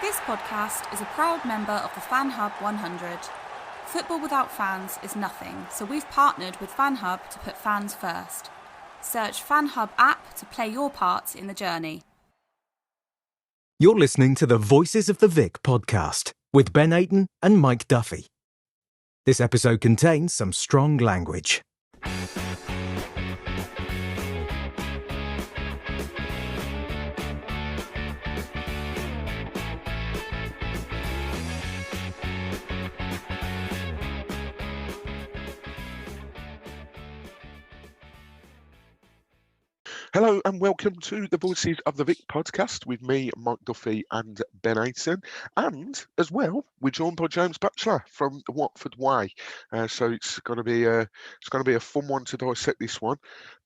This podcast is a proud member of the Fan Hub 100. Football without fans is nothing, so we've partnered with Fan Hub to put fans first. Search Fan Hub app to play your part in the journey. You're listening to the Voices of the Vic podcast with Ben Aiton and Mike Duffy. This episode contains some strong language. Hello and welcome to the Voices of the Vic podcast with me, Mike Duffy and Ben Aiton. And as well, we're joined by James Batchelor from the Watford Way. So it's going to be a fun one to dissect this one.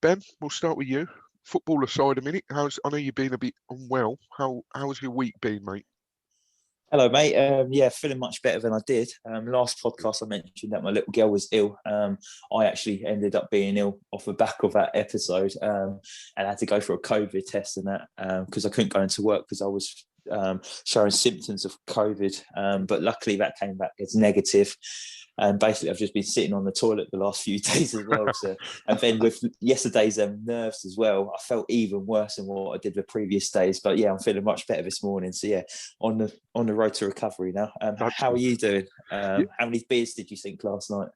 Ben, we'll start with you. Football aside a minute, I know you've been a bit unwell. How has your week been, mate? Hello, mate. Feeling much better than I did. Last podcast I mentioned that my little girl was ill. I actually ended up being ill off the back of that episode and I had to go for a COVID test and that because I couldn't go into work because I was showing symptoms of COVID. But luckily that came back as negative. And basically, I've just been sitting on the toilet the last few days as well. So, and then with yesterday's nerves as well, I felt even worse than what I did the previous days. But yeah, I'm feeling much better this morning. So yeah, on the road to recovery now. How are you doing? How many beers did you think last night?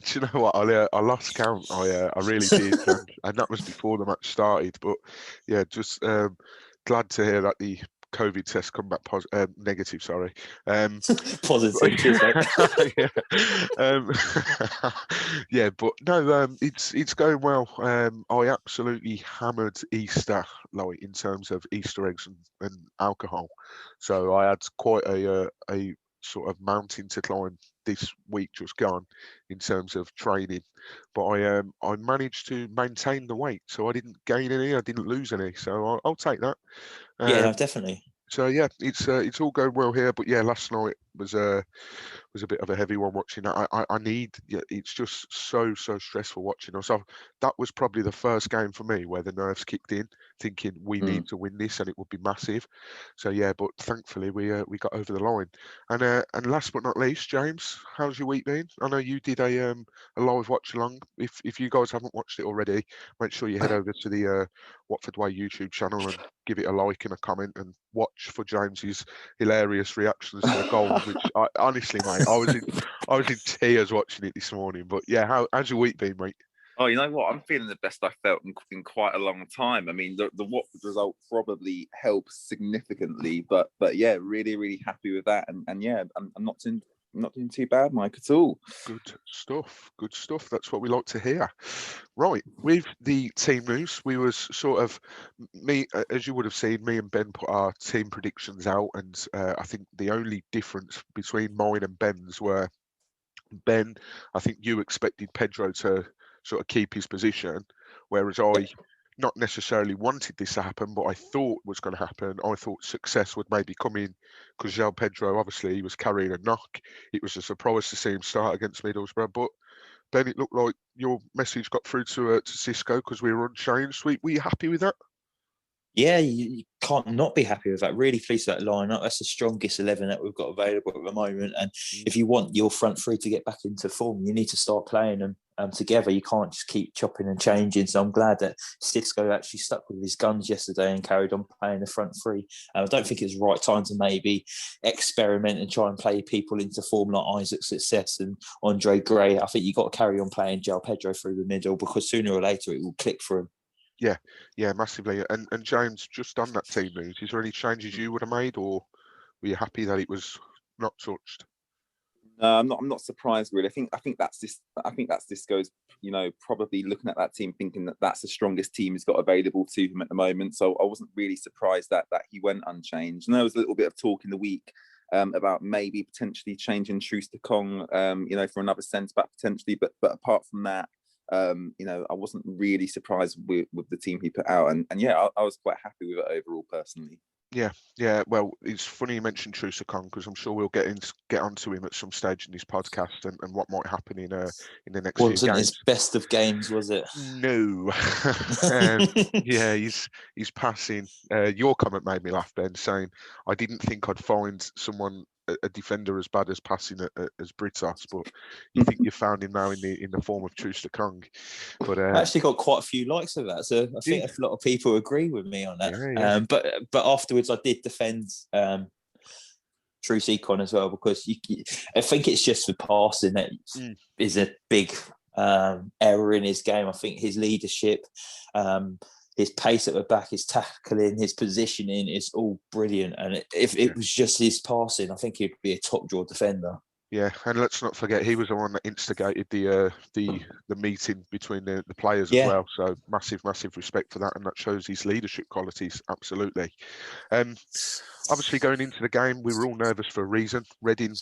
Do you know what? I lost count. I really did, and that was before the match started. But yeah, just glad to hear that the COVID test come back negative. Sorry, Positive. Cheers, mate. Yeah, but no, it's going well. I absolutely hammered Easter, like in terms of Easter eggs and alcohol. So I had quite a sort of mountain to climb this week just gone in terms of training, but I managed to maintain the weight, so I didn't gain any, I didn't lose any, so I'll take that. Yeah, no, definitely. So yeah, it's all going well here. But yeah, last night was a bit of a heavy one watching that. I need. Yeah, it's just so stressful watching. So that was probably the first game for me where the nerves kicked in, thinking we need to win this and it would be massive. So yeah, but thankfully we got over the line. And last but not least, James, how's your week been? I know you did a live watch along. If you guys haven't watched it already, make sure you head over to the Watford Way YouTube channel and give it a like and a comment and watch for James's hilarious reactions to the goals. Which honestly, mate, I was in tears watching it this morning. But yeah, how's your week been, mate? Oh, you know what? I'm feeling the best I felt in quite a long time. I mean, the Watford result probably helps significantly, but yeah, really happy with that. And yeah, I'm not doing too bad, Mike, at all. Good stuff. That's what we like to hear. Right, with the team news, we was sort of as you would have seen, me and Ben put our team predictions out, and I think the only difference between mine and Ben's were, Ben, I think you expected Pedro to sort of keep his position, whereas I not necessarily wanted this to happen, but I thought was going to happen. I thought success would maybe come in because João Pedro, obviously, he was carrying a knock. It was a surprise to see him start against Middlesbrough, but Ben, it looked like your message got through to Cisco because we were unchanged. Were you happy with that? Yeah, you can't not be happy with that. Really pleased with that lineup. That's the strongest 11 that we've got available at the moment. And if you want your front three to get back into form, you need to start playing them together. You can't just keep chopping and changing. So I'm glad that Cisco actually stuck with his guns yesterday and carried on playing the front three. I don't think it's the right time to maybe experiment and try and play people into form like Isaac Success and Andre Gray. I think you've got to carry on playing João Pedro through the middle because sooner or later it will click for him. Yeah, massively. And James, just on that team news, is there any changes you would have made, or were you happy that it was not touched? I'm not surprised really. I think that's Cisco's, probably looking at that team thinking that that's the strongest team he's got available to him at the moment. So I wasn't really surprised that he went unchanged. And there was a little bit of talk in the week about maybe potentially changing Troost-Ekong, for another centre back potentially. But apart from that, I wasn't really surprised with the team he put out. And yeah, I was quite happy with it overall personally. Yeah. Well, it's funny you mentioned Troost-Ekong because I'm sure we'll get onto him at some stage in this podcast and what might happen in the next few Wasn't games. his best of games, was it? No. Yeah, he's passing. Your comment made me laugh, Ben, saying I didn't think I'd find someone a defender as bad as passing as Britos, but you think you found him now in the form of Troost-Ekong. But I actually got quite a few likes of that, so I think yeah, a lot of people agree with me on that. yeah. But afterwards, I did defend Troost-Ekong as well because I think it's just the passing that is a big error in his game. I think his leadership, his pace at the back, his tackling, his positioning is all brilliant. And if it was just his passing, I think he'd be a top draw defender. Yeah, and let's not forget he was the one that instigated the meeting between the players as well. So massive respect for that, and that shows his leadership qualities absolutely. Obviously, going into the game, we were all nervous for a reason. Reading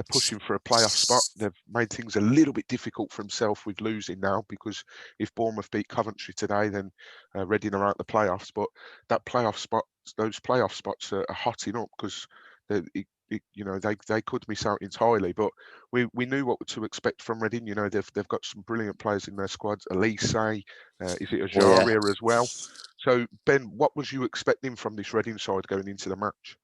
pushing for a playoff spot. They've made things a little bit difficult for himself with losing now, because if Bournemouth beat Coventry today, then Reading are out the playoffs. But those playoff spots are hotting up because they could miss out entirely. But we knew what to expect from Reading. They've got some brilliant players in their squads. Elise, is it Ajaria as well? So Ben, what was you expecting from this Reading side going into the match?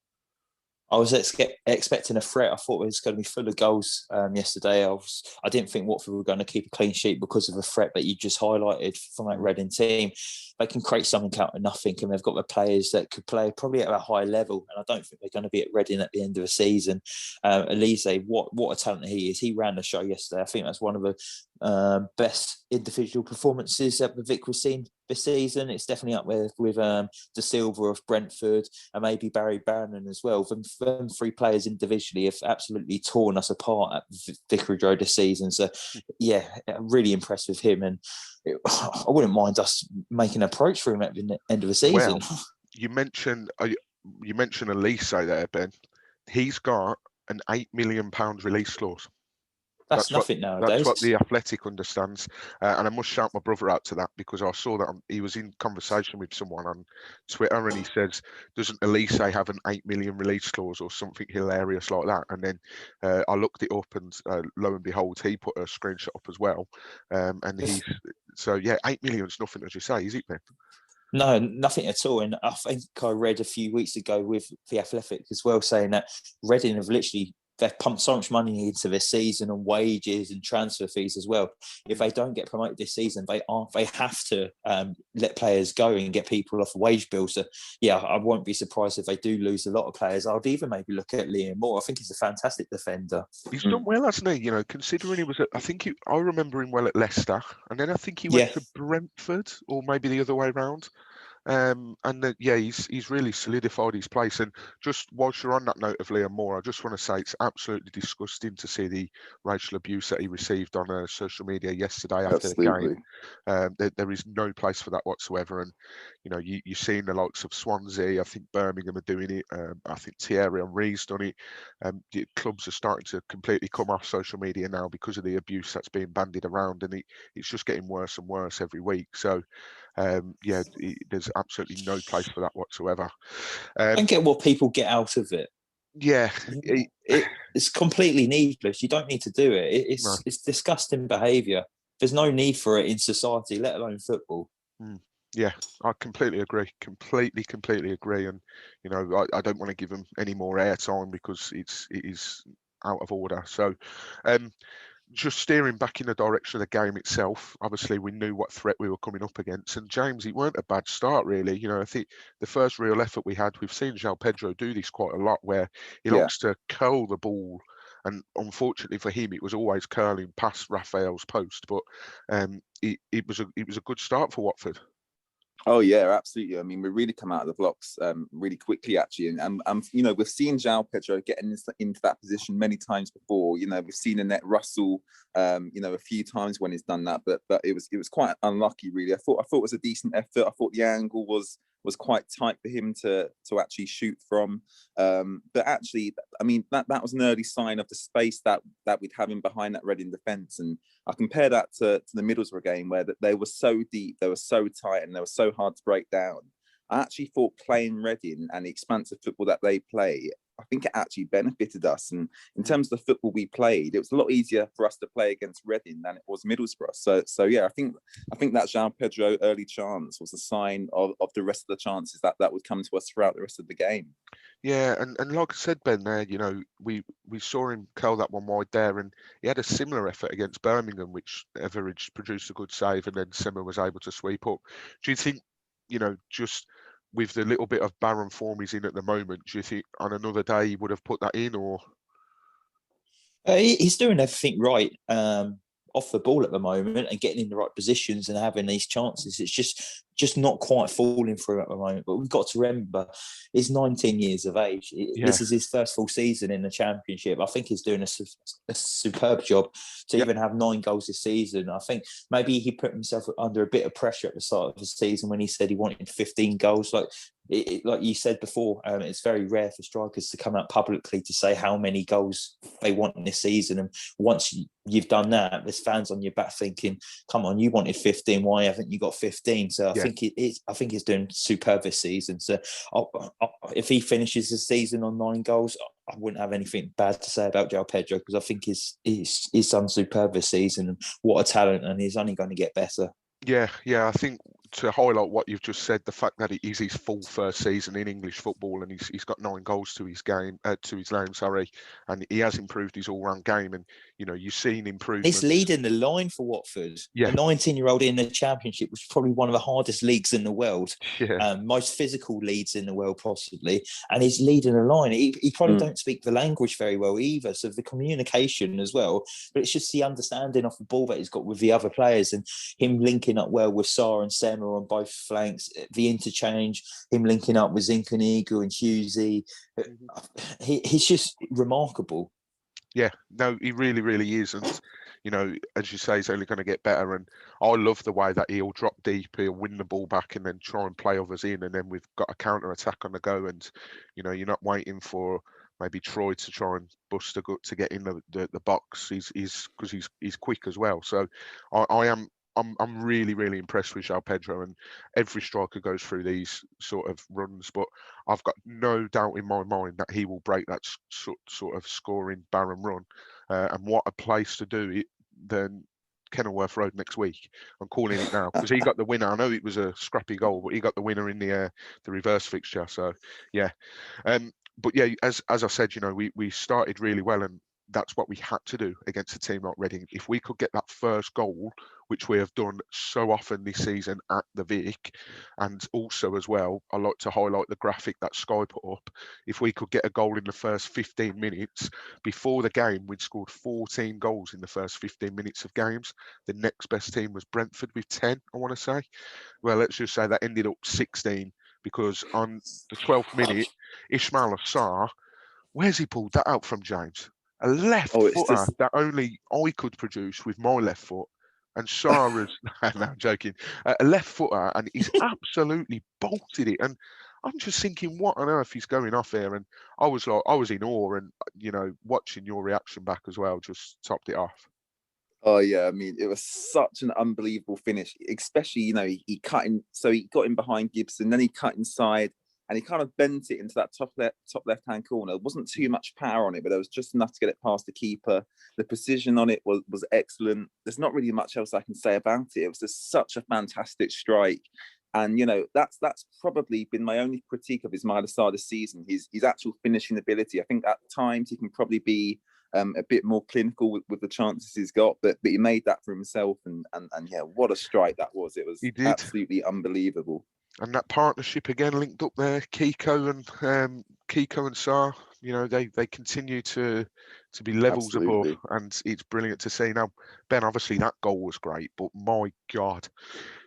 I was expecting a threat. I thought it was going to be full of goals yesterday. I didn't think Watford were going to keep a clean sheet because of the threat that you just highlighted from that Reading team. They can create something out of nothing, and they've got the players that could play probably at a high level. And I don't think they're going to be at Reading at the end of the season. Elise, what a talent he is. He ran the show yesterday. I think that's one of the best individual performances that the Vic was seen this season. It's definitely up with De Silva of Brentford and maybe Barry Bannon as well. Them three players individually have absolutely torn us apart at Vicarage Road this season. So yeah, really impressed with him, and I wouldn't mind us making an approach for him at the end of the season. Well, you mentioned Elise there, Ben. He's got an £8 million release clause. That's nothing nowadays. That's what the Athletic understands, and I must shout my brother out to that, because I saw that he was in conversation with someone on Twitter, and he says, "Doesn't Elise have an £8 million release clause or something hilarious like that?" And then I looked it up, and lo and behold, he put a screenshot up as well, and he's so yeah, £8 million is nothing, as you say, is it, Ben? No, nothing at all. And I think I read a few weeks ago with the Athletic as well, saying that Reading have they've pumped so much money into this season and wages and transfer fees as well. If they don't get promoted this season, they have to let players go and get people off a wage bill. So yeah, I won't be surprised if they do lose a lot of players. I'd even maybe look at Liam Moore. I think he's a fantastic defender. He's done well, hasn't he? Considering he was I remember him well at Leicester, and then I think he went to Brentford, or maybe the other way around. He's really solidified his place. And just whilst you're on that note of Liam Moore, I just want to say it's absolutely disgusting to see the racial abuse that he received on social media yesterday after the game. There is no place for that whatsoever. And you're seeing the likes of Swansea. I think Birmingham are doing it. I think Thierry Henry's done it. The clubs are starting to completely come off social media now because of the abuse that's being bandied around, and it's just getting worse and worse every week. So there's absolutely no place for that whatsoever. I don't get what people get out of it. Yeah, it's completely needless. You don't need to do it. It's disgusting behaviour. There's no need for it in society, let alone football. Yeah, I completely agree. Completely agree. And I don't want to give them any more airtime because it is out of order. So, just steering back in the direction of the game itself, obviously we knew what threat we were coming up against. And James, it weren't a bad start, really. I think the first real effort we had, we've seen João Pedro do this quite a lot, where he likes to curl the ball. And unfortunately for him, it was always curling past Raphael's post. But it was a good start for Watford. Oh yeah, absolutely. I mean, we really come out of the blocks really quickly, actually, and we've seen João Pedro getting into that position many times before. We've seen Annette Russell, a few times when he's done that, but it was quite unlucky, really. I thought it was a decent effort. I thought the angle was quite tight for him to actually shoot from. But actually, I mean, that was an early sign of the space that we'd have in behind that Reading defence. And I compare that to the Middlesbrough game, where they were so deep, they were so tight, and they were so hard to break down. I actually thought playing Reading and the expansive football that they play, I think it actually benefited us. And in terms of the football we played, it was a lot easier for us to play against Reading than it was Middlesbrough. So yeah, I think that João Pedro early chance was a sign of the rest of the chances that would come to us throughout the rest of the game. Yeah, and like I said, Ben, there, we saw him curl that one wide there, and he had a similar effort against Birmingham, which Everidge produced a good save, and then Simmer was able to sweep up. Do you think, just with the little bit of barren form he's in at the moment, do you think on another day he would have put that in, or? He's doing everything right off the ball at the moment and getting in the right positions and having these chances. It's just not quite falling through at the moment. But we've got to remember, he's 19 years of age. Yeah. This is his first full season in the Championship. I think he's doing a superb job to even have 9 goals this season. I think maybe he put himself under a bit of pressure at the start of the season when he said he wanted 15 goals. Like you said before, it's very rare for strikers to come out publicly to say how many goals they want in this season. And once you've done that, there's fans on your back thinking, "Come on, you wanted 15. Why haven't you got 15?" So I think he's doing superb this season. So if he finishes the season on 9 goals, I wouldn't have anything bad to say about João Pedro, because I think he's done superb this season. And what a talent! And he's only going to get better. Yeah, I think to highlight what you've just said, the fact that it is his full first season in English football, and he's got 9 goals to his name, and he has improved his all-round game, and you've seen improvements. He's leading the line for Watford. Yeah. A 19-year-old in the Championship, which is probably one of the hardest leagues in the world, most physical leagues in the world possibly, and he's leading the line. He probably don't speak the language very well either, so the communication as well, but it's just the understanding off the ball that he's got with the other players, and him linking up well with Sarr and Semmer on both flanks, the interchange, him linking up with Zinchenko and Hughesy. He's just remarkable. Yeah, no, he really, really is. And, as you say, he's only going to get better. And I love the way that he'll drop deep, he'll win the ball back and then try and play others in. And then we've got a counter-attack on the go. And, you're not waiting for maybe Troy to try and bust a gut to get in the box. He's quick as well. So I'm really, really impressed with João Pedro, and every striker goes through these sort of runs, but I've got no doubt in my mind that he will break that sort of scoring barren run. And what a place to do it than Kenilworth Road next week. I'm calling it now because he got the winner. I know it was a scrappy goal, but he got the winner in the reverse fixture. So yeah, but yeah, as I said, we started really well, and that's what we had to do against a team like Reading. If we could get that first goal, which we have done so often this season at the Vic, and also as well, I like to highlight the graphic that Sky put up. If we could get a goal in the first 15 minutes, before the game, we'd scored 14 goals in the first 15 minutes of games. The next best team was Brentford with 10, I want to say. Well, let's just say that ended up 16, because on the 12th minute, Ismail Sarr, where's he pulled that out from, James? A left footer that only I could produce with my left foot. And Sarr is, no, I'm joking, a left footer, and he's absolutely bolted it. And I'm just thinking, what on earth is going off here? And I was in awe, and, watching your reaction back as well just topped it off. Oh yeah, I mean, it was such an unbelievable finish, especially, he cut in, so he got in behind Gibson, then he cut inside, and he kind of bent it into that top left-hand corner. There wasn't too much power on it, but there was just enough to get it past the keeper. The precision on it was excellent. There's not really much else I can say about it. It was just such a fantastic strike. And, that's probably been my only critique of Ismail Sarr this season, his actual finishing ability. I think at times he can probably be a bit more clinical with the chances he's got, but he made that for himself. And yeah, what a strike that was. It was absolutely unbelievable. And that partnership again linked up there, Kiko and Sarr. They continue to be levels above, and it's brilliant to see. Now, Ben, obviously that goal was great, but my God,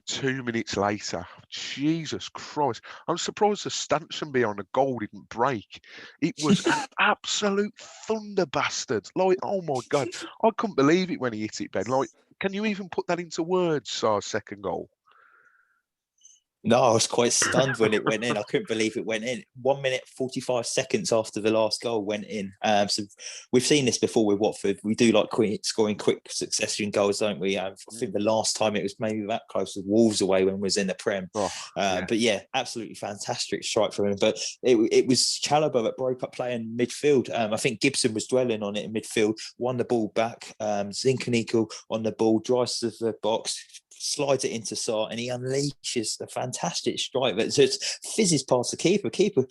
2 minutes later, Jesus Christ, I'm surprised the stanchion behind the goal didn't break. It was an absolute thunder bastard. Like, oh my God, I couldn't believe it when he hit it, Ben. Like, can you even put that into words, Sarr's second goal? No, I was quite stunned when it went in. I couldn't believe it went in. 1 minute, 45 seconds after the last goal went in. So we've seen this before with Watford. We do like scoring quick succession goals, don't we? I think the last time it was maybe that close to Wolves away when we was in the Prem. But yeah, absolutely fantastic strike from him. But it was Chalobah that broke up play in midfield. I think Gibson was dwelling on it in midfield, won the ball back. Zinchenko on the ball, drives to the box, slides it into Sarr, and he unleashes a fantastic strike that just fizzes past the keeper. Keeper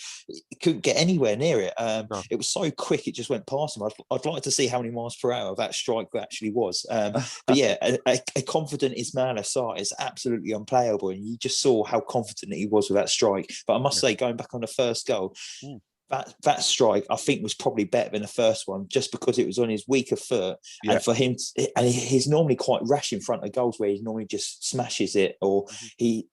couldn't get anywhere near it. No. It was so quick, it just went past him. I'd like to see how many miles per hour that strike actually was. But yeah, a confident Ismaila Sarr is absolutely unplayable, and you just saw how confident he was with that strike. But I must say, going back on the first goal, that strike I think was probably better than the first one, just because it was on his weaker foot. And for him, and he's normally quite rash in front of goals, where he normally just smashes it, or he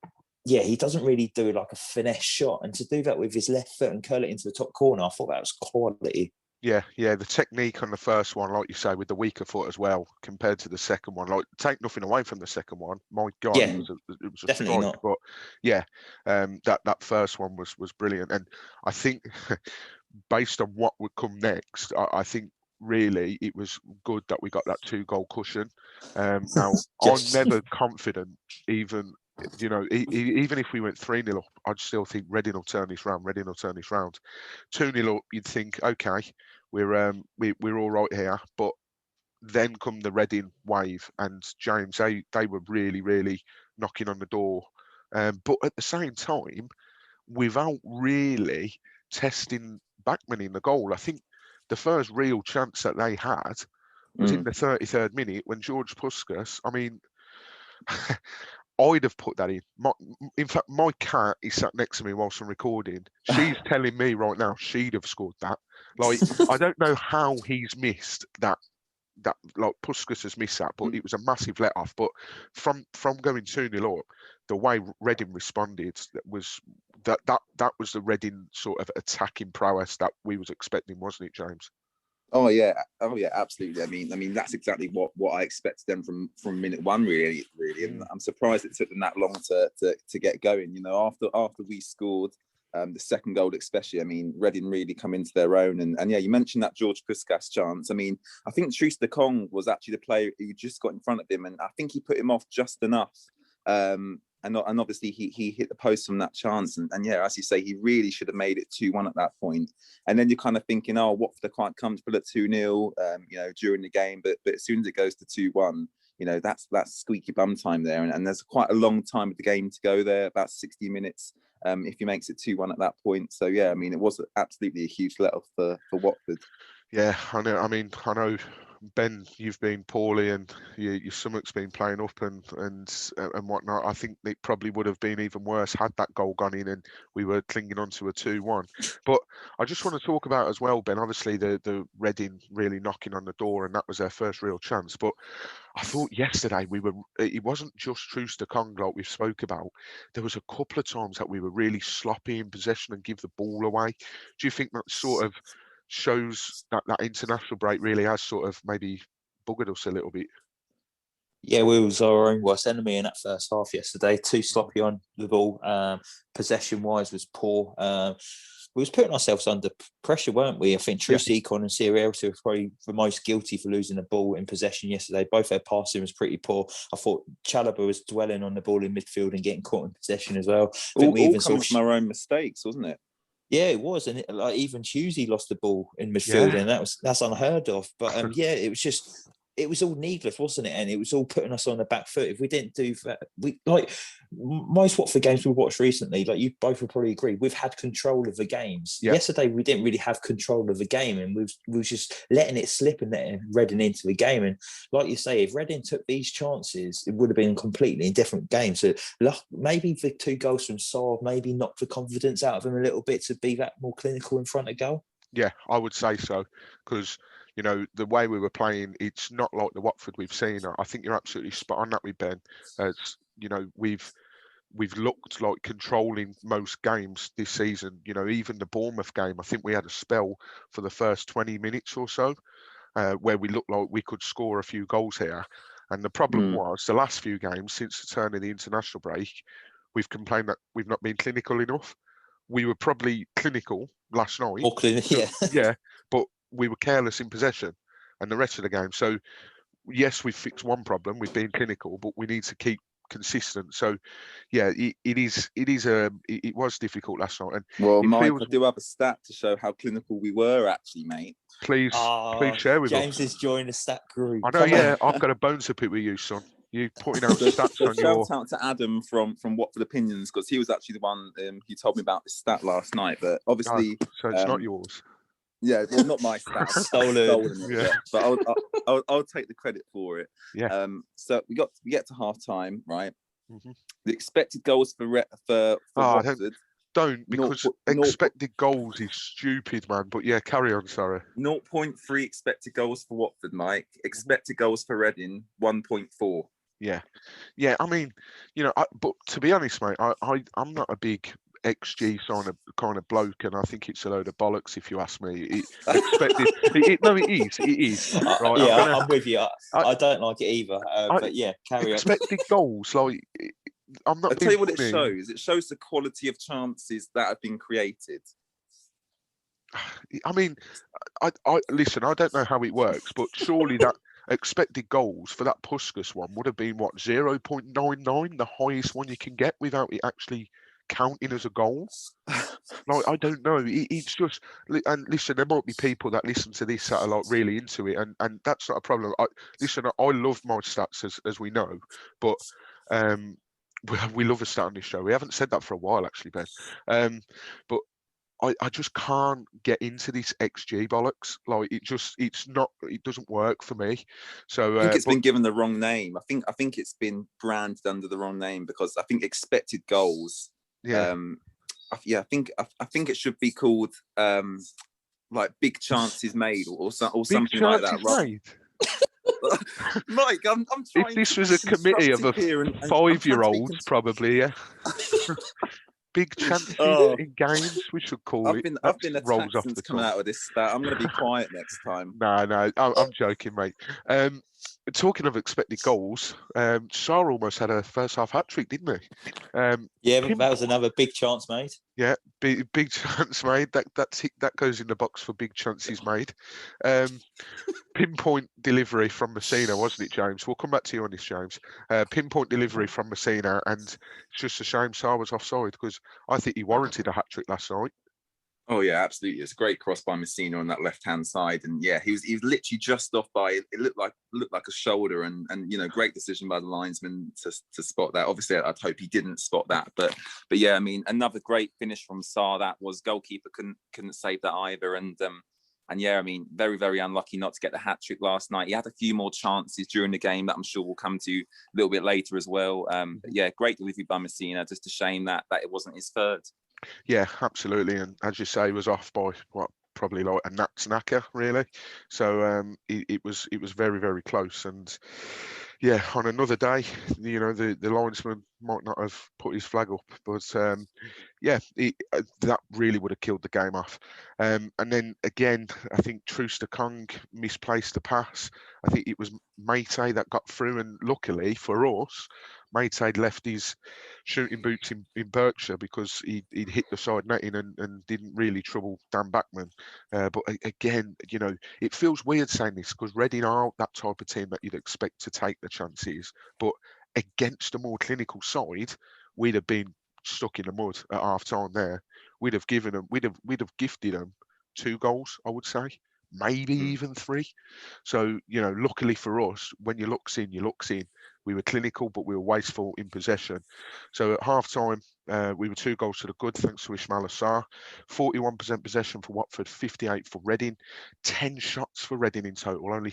doesn't really do like a finesse shot. And to do that with his left foot and curl it into the top corner, I thought that was quality. Yeah, the technique on the first one, like you say, with the weaker foot as well, compared to the second one. Like, take nothing away from the second one. My God, it was a definitely strike. not. But yeah, that first one was brilliant. And I think, based on what would come next, I think really it was good that we got that 2-goal cushion. Now, I'm never confident, even. Even if we went 3-0 up, I'd still think Reading will turn this round. 2-0 up, you'd think, okay, we're all right here. But then come the Reading wave, and James, they were really, really knocking on the door. But at the same time, without really testing Bachmann in the goal. I think the first real chance that they had was in the 33rd minute when George Puskas, I mean, I'd have put that in. In fact, my cat is sat next to me whilst I'm recording. She's telling me right now she'd have scored that. Like, I don't know how he's missed that. Like, Puskas has missed that, but it was a massive let off. But from going 2-0 up, the way Reading responded, that was the Reading sort of attacking prowess that we was expecting, wasn't it, James? Oh yeah, absolutely. I mean, that's exactly what I expected them from minute one, really. And I'm surprised it took them that long to get going. After we scored the second goal, especially. I mean, Reading really come into their own. And yeah, you mentioned that George Puskas chance. I mean, I think Truce de Kong was actually the player who just got in front of him, and I think he put him off just enough. And obviously he hit the post from that chance. And yeah, as you say, he really should have made it 2-1 at that point. And then you're kind of thinking, oh, Watford quite comfortable at 2-0, during the game. But as soon as it goes to 2-1, that's squeaky bum time there. And there's quite a long time of the game to go there, about 60 minutes, if he makes it 2-1 at that point. So yeah, I mean, it was absolutely a huge let-off for Watford. Yeah, I know. I mean, I know, Ben, you've been poorly and your stomach's been playing up and whatnot. I think it probably would have been even worse had that goal gone in and we were clinging on to a 2-1. But I just want to talk about as well, Ben, obviously the Reading really knocking on the door, and that was their first real chance. But I thought yesterday it wasn't just Truce de Kong like we've spoke about. There was a couple of times that we were really sloppy in possession and give the ball away. Do you think that sort of shows that international break really has sort of maybe buggered us a little bit? Yeah, we was our own worst enemy in that first half yesterday. Too sloppy on the ball. Possession-wise was poor. We was putting ourselves under pressure, weren't we? I think Truce Econ and Sarr were probably the most guilty for losing the ball in possession yesterday. Both their passing was pretty poor. I thought Chalobah was dwelling on the ball in midfield and getting caught in possession as well. All coming from our own mistakes, wasn't it? Yeah, it was, and even Husey lost the ball in midfield, and that's unheard of. But it was all needless, wasn't it? And it was all putting us on the back foot. If we didn't do that, we most Watford games we've watched recently, like you both will probably agree, we've had control of the games. Yep. Yesterday we didn't really have control of the game, and we was just letting it slip and letting Reading into the game. And like you say, if Reading took these chances, it would have been a completely different game. So maybe the 2 goals from Sarr maybe knocked the confidence out of him a little bit to be that more clinical in front of goal. Yeah, I would say so, because the way we were playing, it's not like the Watford we've seen. I think you're absolutely spot on that with Ben. As we've looked like controlling most games this season. Even the Bournemouth game, I think we had a spell for the first 20 minutes or so where we looked like we could score a few goals here. And the problem was the last few games since the turn of the international break, we've complained that we've not been clinical enough. We were probably clinical last night. More clinical, yeah. Yeah, but we were careless in possession and the rest of the game. So, yes, we've fixed one problem. We've been clinical, but we need to keep consistent. So, yeah, it was difficult last night. And well, it Mike, feels, I do have a stat to show how clinical we were, actually, mate. please share with James us. has joined the stat group. I know, yeah, I've got a bone to pick with you, son. You putting out stats on your... Shout out to Adam from Watford Opinions, because he was actually the one who told me about this stat last night. But obviously, so it's not yours. Yeah, well, not my stat. Stolen it, yeah. But I'll take the credit for it. Yeah. So we get to half time, right? Mm-hmm. The expected goals for Watford. Don't, because expected goals is stupid, man. But yeah, carry on, sorry. 0.3 expected goals for Watford, Mike. Expected goals for Reading, 1.4. Yeah. I mean, but to be honest, mate, I'm not a big XG kind of bloke, and I think it's a load of bollocks if you ask me. No, it is. Right, yeah, I'm with you. I don't like it either. But yeah, carry on. Expected goals, like, I'm not. I'll tell you what it shows. It shows the quality of chances that have been created. I mean, I listen. I don't know how it works, but surely that expected goals for that Puskas one would have been what, 0.99, the highest one you can get without it actually counting as a goal. Like, I don't know. It's just, and listen, there might be people that listen to this that are like really into it, and that's not a problem. I love my stats, as we know, but we love a stat on this show. We haven't said that for a while, actually, Ben. But I just can't get into this XG bollocks. Like, it doesn't work for me. So I think it's been given the wrong name. I think it's been branded under the wrong name, because I think expected goals. Yeah. I think it should be called like big chances made or something like that. Right? Mike, I'm trying. If this was a committee of a 5-year-olds, probably, yeah. Big chances in games, we should call it. I've been attacked since coming out of this stat. I'm going to be quiet next time. No, I'm joking, mate. Talking of expected goals, Sarr almost had a first half hat trick, didn't he? Yeah, but that was another big chance made. Yeah, big chance made. That goes in the box for big chances made. Pinpoint delivery from Messina, wasn't it, James? We'll come back to you on this, James. Pinpoint delivery from Messina, and it's just a shame Sarr was offside, because I think he warranted a hat trick last night. Oh yeah, absolutely. It's a great cross by Messina on that left-hand side, and yeah, he was literally just off by, it looked like a shoulder, and great decision by the linesman to spot that. Obviously, I'd hope he didn't spot that, but yeah, I mean, another great finish from Sarr. That was, goalkeeper couldn't save that either, and yeah, I mean, very, very unlucky not to get the hat trick last night. He had a few more chances during the game that I'm sure we'll come to a little bit later as well. But yeah, great delivery by Messina. Just a shame that it wasn't his third. Yeah, absolutely. And as you say, he was off by probably like a gnat's knacker, really. So it was very, very close. And yeah, on another day, the linesman might not have put his flag up, but yeah, that really would have killed the game off. And then again, I think Troost-Ekong misplaced the pass. I think it was Meite that got through, and luckily for us, Meite left his shooting boots in Berkshire, because he'd hit the side netting and didn't really trouble Dan Bachman. But again, it feels weird saying this, because Reading are that type of team that you'd expect to take the chances. But against a more clinical side, we'd have been stuck in the mud at half time there. We'd have gifted them 2 goals, I would say. Maybe even 3. So, luckily for us, when you looks in, we were clinical, but we were wasteful in possession. So at half time, we were 2 goals to the good, thanks to Ismaila Sarr. 41% possession for Watford, 58 for Reading. 10 shots for Reading in total, only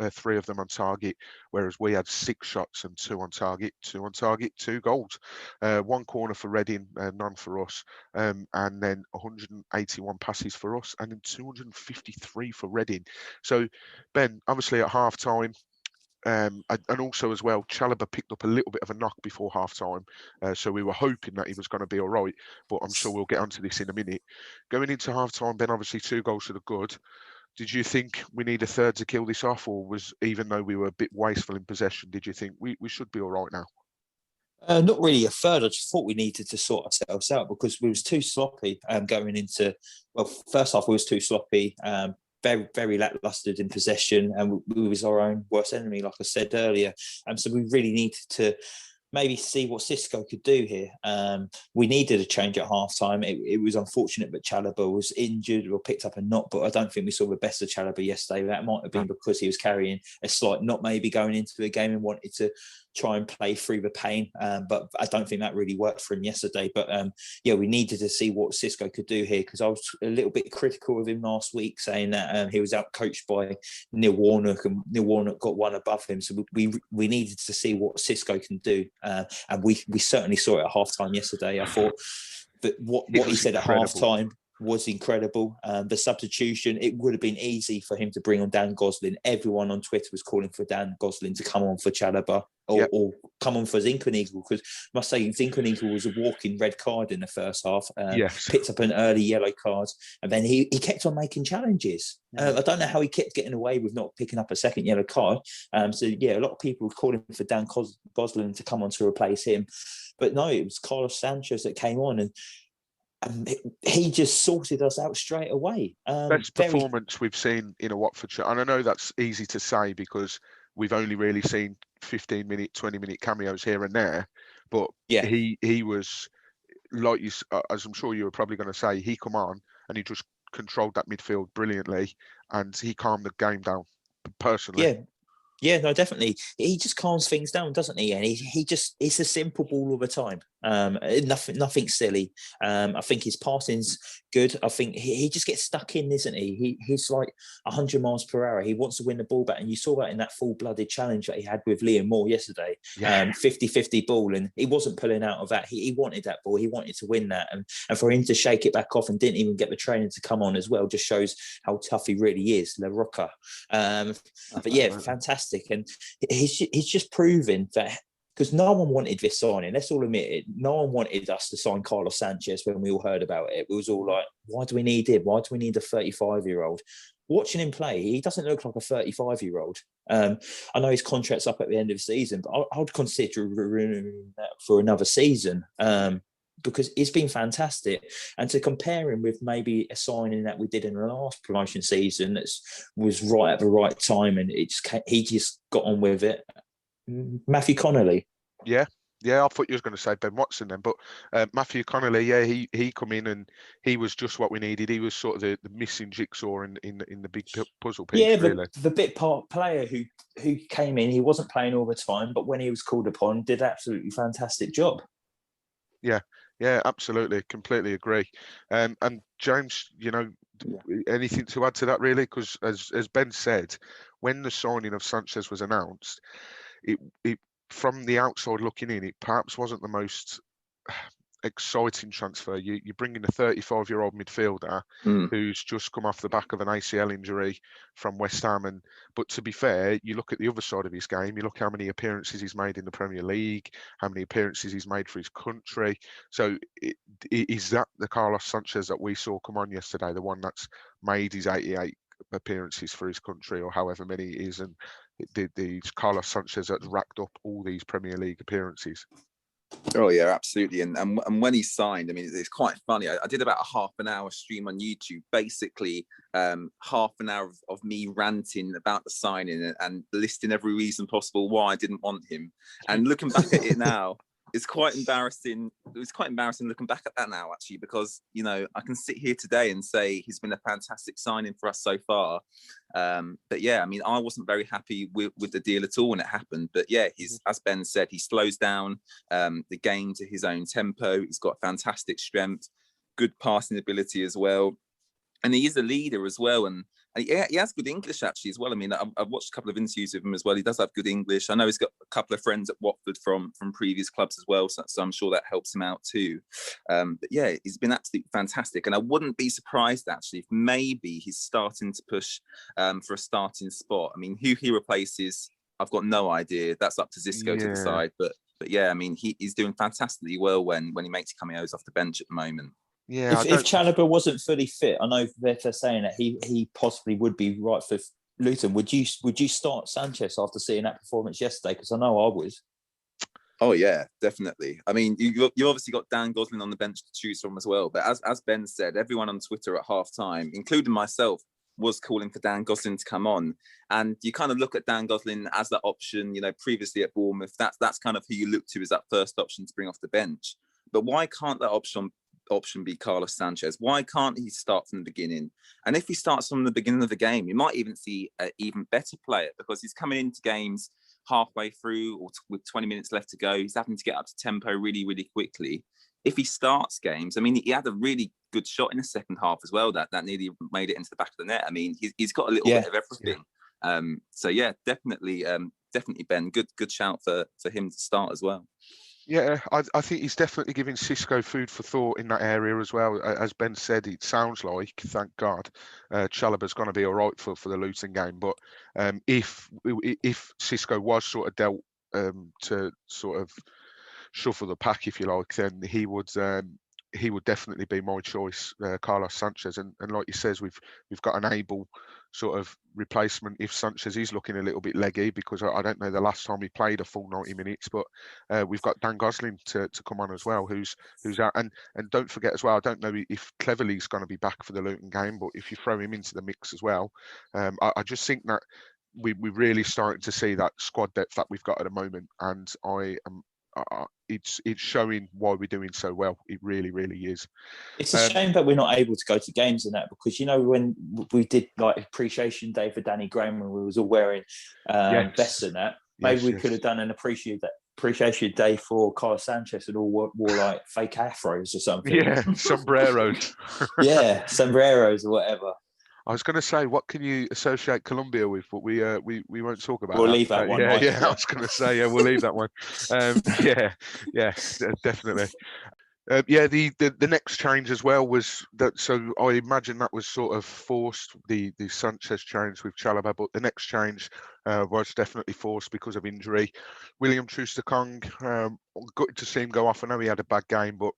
3 of them on target, whereas we had 6 shots and 2 on target. 2 on target, 2 goals. 1 corner for Reading, none for us. And then 181 passes for us, and then 253 for Reading. So, Ben, obviously at half time, and also as well, Chalobah picked up a little bit of a knock before half time, so we were hoping that he was going to be all right, but I'm sure we'll get onto this in a minute. Going into half time, Ben, obviously 2 goals to the good. Did you think we need a third to kill this off, or even though we were a bit wasteful in possession, did you think we should be all right now? Not really a third. I just thought we needed to sort ourselves out because we was too sloppy going into. Well, first half we was too sloppy. Very, very lacklustre in possession, and we was our own worst enemy, like I said earlier. So we really needed to maybe see what Cisco could do here. We needed a change at half time. It was unfortunate, but Chalobah was injured or picked up a knot, but I don't think we saw the best of Chalobah yesterday. That might have been because he was carrying a slight knot maybe going into the game and wanted to try and play through the pain. But I don't think that really worked for him yesterday. But we needed to see what Cisco could do here because I was a little bit critical of him last week, saying that he was out coached by Neil Warnock and Neil Warnock got one above him. So we needed to see what Cisco can do. And we certainly saw it at half time yesterday. I thought that what he said at half time was incredible. The substitution, it would have been easy for him to bring on Dan Gosling. Everyone on Twitter was calling for Dan Gosling to come on for Chalobah or come on for Zinkernagel, because I must say Zinkernagel was a walking red card in the first half. Picked up an early yellow card, and then he kept on making challenges. I don't know how he kept getting away with not picking up a second yellow card. A lot of people were calling for Dan Gosling to come on to replace him. But no, it was Carlos Sanchez that came on, and he just sorted us out straight away. Best performance we've seen in a Watford shirt. And I know that's easy to say because we've only really seen 15-minute, 20-minute cameos here and there. But he was, like you, as I'm sure you were probably going to say, he come on and he just controlled that midfield brilliantly and he calmed the game down personally. Yeah, no, definitely. He just calms things down, doesn't he? And he just, it's a simple ball all the time. Nothing silly. I think his passing's good. I think he just gets stuck in, isn't he? He's like 100 miles per hour. He wants to win the ball back. And you saw that in that full-blooded challenge that he had with Liam Moore yesterday. 50-50 ball. And he wasn't pulling out of that. He wanted that ball. He wanted to win that. And for him to shake it back off and didn't even get the training to come on as well just shows how tough he really is, La Roca. Fantastic. And he's just proving that, because no one wanted this signing, let's all admit it, no one wanted us to sign Carlos Sanchez when we all heard about it. It was all like, why do we need him? Why do we need a 35-year-old? Watching him play, he doesn't look like a 35-year-old. I know his contract's up at the end of the season, but I would consider that for another season. Because it's been fantastic. And to compare him with maybe a signing that we did in the last promotion season that was right at the right time, and he just got on with it. Matthew Connolly. Yeah, I thought you was going to say Ben Watson then, but Matthew Connolly, he come in and he was just what we needed. He was sort of the missing jigsaw in the big puzzle piece. Yeah, really. The bit part player who came in, he wasn't playing all the time, but when he was called upon, did an absolutely fantastic job. Yeah, absolutely. Completely agree. And James, anything to add to that really? Because as Ben said, when the signing of Sanchez was announced, it from the outside looking in, it perhaps wasn't the most exciting transfer. You bring in a 35-year-old midfielder who's just come off the back of an ACL injury from West Ham, but to be fair, you look at the other side of his game, you look how many appearances he's made in the Premier League, how many appearances he's made for his country. So is that the Carlos Sanchez that we saw come on yesterday, the one that's made his 88 appearances for his country or however many it is, and the Carlos Sanchez that's racked up all these Premier League appearances? Oh yeah, absolutely. And when he signed, I mean, it's quite funny. I did about a half an hour stream on YouTube, basically half an hour of me ranting about the signing and listing every reason possible why I didn't want him. And looking back at it now, it's quite embarrassing. It was quite embarrassing looking back at that now, actually, because, I can sit here today and say he's been a fantastic signing for us so far. But yeah, I mean, I wasn't very happy with the deal at all when it happened. But yeah, as Ben said, he slows down the game to his own tempo. He's got fantastic strength, good passing ability as well. And he is a leader as well. And he has good English, actually, as well. I mean, I've watched a couple of interviews with him as well. He does have good English. I know he's got a couple of friends at Watford from previous clubs as well. So I'm sure that helps him out too. But yeah, he's been absolutely fantastic. And I wouldn't be surprised, actually, if maybe he's starting to push for a starting spot. I mean, who he replaces, I've got no idea. That's up to Xisco to decide. But yeah, I mean, he's doing fantastically well when he makes cameos off the bench at the moment. Yeah, if Chalobah wasn't fully fit, I know they're saying that he possibly would be right for Luton. Would you start Sanchez after seeing that performance yesterday? Because I know I was. Oh yeah, definitely. I mean, you obviously got Dan Gosling on the bench to choose from as well. But as Ben said, everyone on Twitter at half time, including myself, was calling for Dan Gosling to come on. And you kind of look at Dan Gosling as that option. Previously at Bournemouth, that's kind of who you look to as that first option to bring off the bench. But why can't that option be Carlos Sanchez? Why can't he start from the beginning? And if he starts from the beginning of the game, you might even see an even better player, because he's coming into games halfway through or with 20 minutes left to go. He's having to get up to tempo really, really quickly. If he starts games, I mean, he had a really good shot in the second half as well that nearly made it into the back of the net. I mean, he's got a little bit of everything. So yeah, definitely Ben, good shout for him to start as well. Yeah, I think he's definitely giving Xisco food for thought in that area as well. As Ben said, it sounds like, thank God, Chalobah's going to be all right for the Luton game. But if Xisco was sort of dealt to sort of shuffle the pack, if you like, then he would definitely be my choice, Carlos Sanchez. And like you says, we've got an able sort of replacement if Sanchez is looking a little bit leggy, because I don't know the last time he played a full 90 minutes, but we've got Dan Gosling to come on as well, who's out. And don't forget as well, I don't know if Cleverley's going to be back for the Luton game, but if you throw him into the mix as well, I just think that we're really starting to see that squad depth that we've got at the moment, and it's showing why we're doing so well. It really, really is. It's a shame that we're not able to go to games and that, because when we did like Appreciation Day for Danny Graham, when we was all wearing vests and that, maybe we could have done an Appreciation Day for Carlos Sanchez and all wore like fake afros or something. Yeah, sombreros. Yeah, sombreros or whatever. I was going to say, what can you associate Colombia with? But we won't talk about. We'll that. leave that one. Yeah. I was going to say, we'll leave that one. Definitely. The next change as well was that. So I imagine that was sort of forced, the Sanchez change with Chalobah, but the next change was definitely forced because of injury. William Troost-Ekong, good to see him go off. I know he had a bad game, but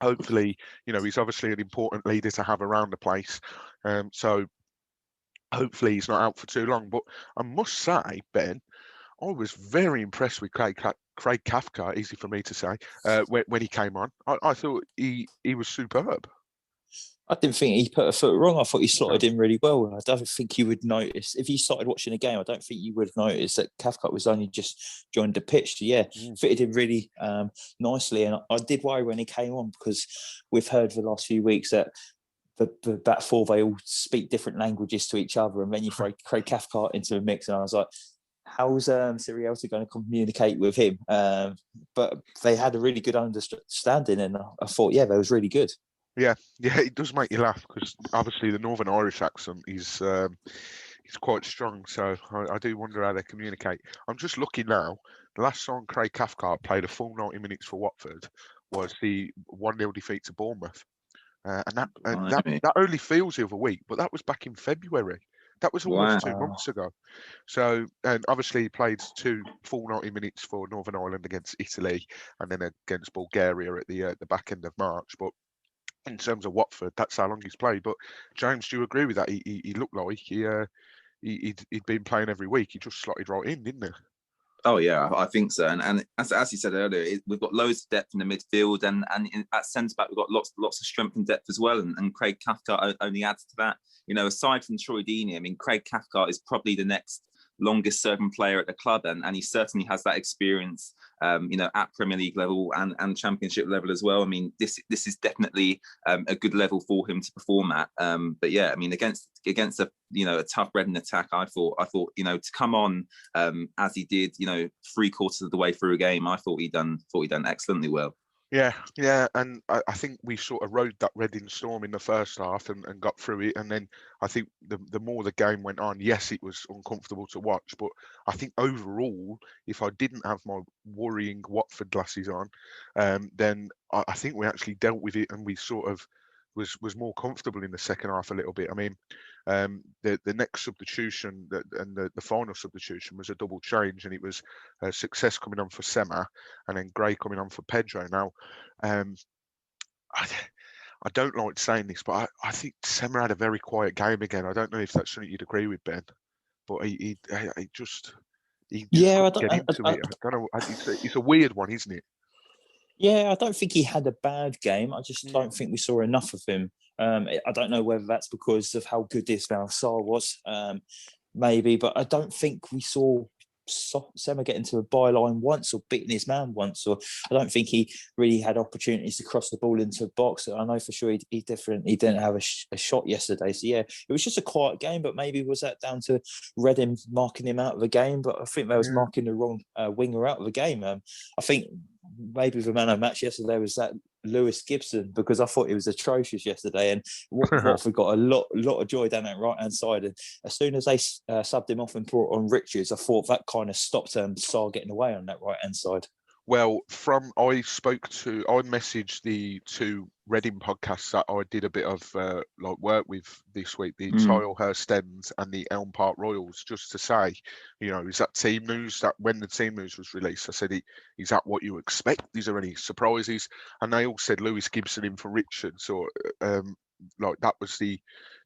hopefully, he's obviously an important leader to have around the place. So hopefully he's not out for too long. But I must say, Ben, I was very impressed with Craig Kafka, easy for me to say, when he came on. I thought he was superb. I didn't think he put a foot wrong. I thought he slotted in really well. I don't think you would notice, if you started watching a game, I don't think you would have noticed that Cathcart was only just joined the pitch. So fitted in really nicely. And I did worry when he came on, because we've heard for the last few weeks that the back four, they all speak different languages to each other. And then you throw Craig Cathcart into the mix, and I was like, how's Sirielta going to communicate with him? But they had a really good understanding, and I thought, they was really good. Yeah, it does make you laugh, because obviously the Northern Irish accent is quite strong. So I do wonder how they communicate. I'm just looking now. The last time Craig Cathcart played a full 90 minutes for Watford was the 1-0 defeat to Bournemouth, and that only feels the other week, but that was back in February. That was almost 2 months ago. So, and obviously he played 2 full 90 minutes for Northern Ireland against Italy, and then against Bulgaria at the back end of March. But in terms of Watford, that's how long he's played. But James, do you agree with that? He looked like he'd been playing every week. He just slotted right in, didn't he? Oh yeah, I think so. And as you said earlier, we've got loads of depth in the midfield, and at centre back we've got lots of strength and depth as well. And Craig Cathcart only adds to that. Aside from Troy Deeney, I mean, Craig Cathcart is probably the next longest serving player at the club, and he certainly has that experience at Premier League level and Championship level as well. I mean, this is definitely a good level for him to perform at. But yeah, I mean, against a tough Reading attack, I thought to come on as he did, 3/4 of the way through a game, I thought he done excellently well. Yeah, and I think we sort of rode that Reading storm in the first half and got through it. And then I think the more the game went on, yes, it was uncomfortable to watch. But I think overall, if I didn't have my worrying Watford glasses on, then I think we actually dealt with it, and we sort of was more comfortable in the second half a little bit. I mean, the next substitution and the final substitution was a double change, and it was Success coming on for Sema, and then Gray coming on for Pedro. Now, I don't like saying this, but I think Sema had a very quiet game again. I don't know if that's something you'd agree with, Ben, but he He just Yeah, couldn't get into it. I don't know. It's a weird one, isn't it? Yeah, I don't think he had a bad game. I just don't think we saw enough of him. I don't know whether that's because of how good Ismail Sarr was, maybe, but I don't think we saw Sema get into a byline once or beating his man once, or I don't think he really had opportunities to cross the ball into a box. I know for sure he didn't have a shot yesterday. So yeah, it was just a quiet game, but maybe was that down to Reading marking him out of the game? But I think they was marking the wrong winger out of the game. I think maybe the man of the match yesterday was that Lewis Gibson, because I thought he was atrocious yesterday, and Watford got a lot of joy down that right hand side. And as soon as they subbed him off and brought on Richards, I thought that kind of stopped Sarr getting away on that right hand side. Well, I messaged the two Reading podcasts that I did a bit of work with this week, the Tilehurst Ends and the Elm Park Royals, just to say, is that team news? That when the team news was released, I said, is that what you expect? Is there any surprises? And they all said Lewis Gibson in for Richards, or that was the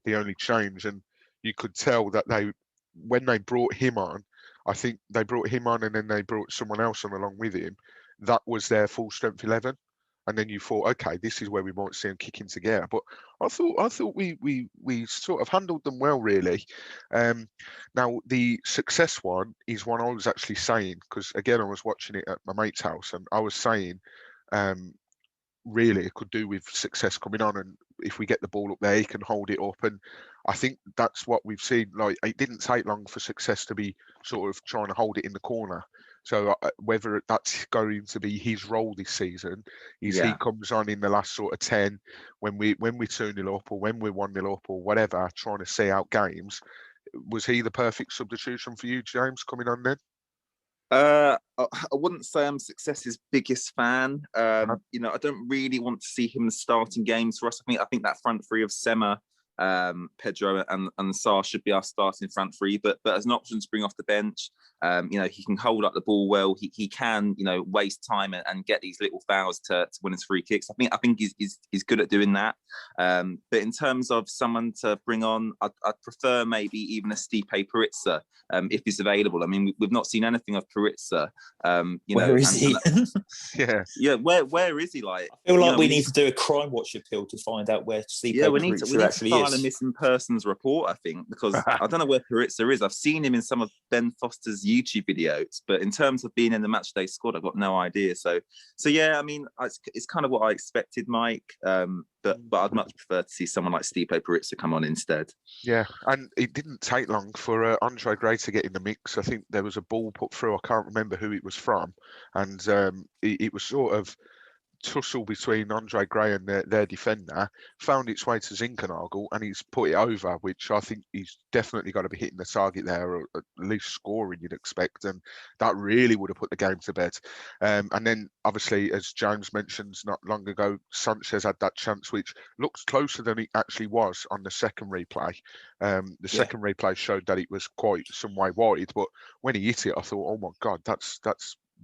only change. And you could tell that when they brought him on, I think they brought him on and then they brought someone else on along with him. That was their full strength 11. And then you thought, okay, this is where we might see them kick into gear. But I thought we sort of handled them well, really. Now, the success one is one I was actually saying, because again, I was watching it at my mate's house and I was saying, really, it could do with success coming on. And if we get the ball up there, he can hold it up. And I think that's what we've seen. Like, it didn't take long for success to be sort of trying to hold it in the corner. So whether that's going to be his role this season, is he comes on in the last sort of 10 when we're 2-0 up or when we're 1-0 up or whatever, trying to see out games. Was he the perfect substitution for you, James, coming on then? I wouldn't say I'm Success's biggest fan. I don't really want to see him starting games for us. I think that front three of Sema, Pedro and Sarr should be our starting front three, but as an option to bring off the bench, he can hold up the ball well. He can, waste time and get these little fouls to win his free kicks. I think he's good at doing that. But in terms of someone to bring on, I'd prefer maybe even a Stipe Peritza, if he's available. I mean, we've not seen anything of Peritza. Where is he? Yeah. Where is he? Like, I feel like we need to do a crime watch appeal to find out where Stipe Peritza actually is. A missing persons report, I think, because I don't know where Peritza is. I've seen him in some of Ben Foster's YouTube videos, but in terms of being in the matchday squad, I've got no idea. So yeah, I mean, it's kind of what I expected, Mike. But I'd much prefer to see someone like Stipe Peritza come on instead. Yeah, and it didn't take long for Andre Gray to get in the mix. I think there was a ball put through. I can't remember who it was from, and it was sort of tussle between Andre Gray and their defender, found its way to Zinkernagel, and he's put it over, which I think he's definitely got to be hitting the target there, or at least scoring, you'd expect, and that really would have put the game to bed. And then, obviously, as James mentioned not long ago, Sanchez had that chance, which looks closer than it actually was on the second replay. The second replay showed that it was quite some way wide, but when he hit it, I thought, oh my God, that's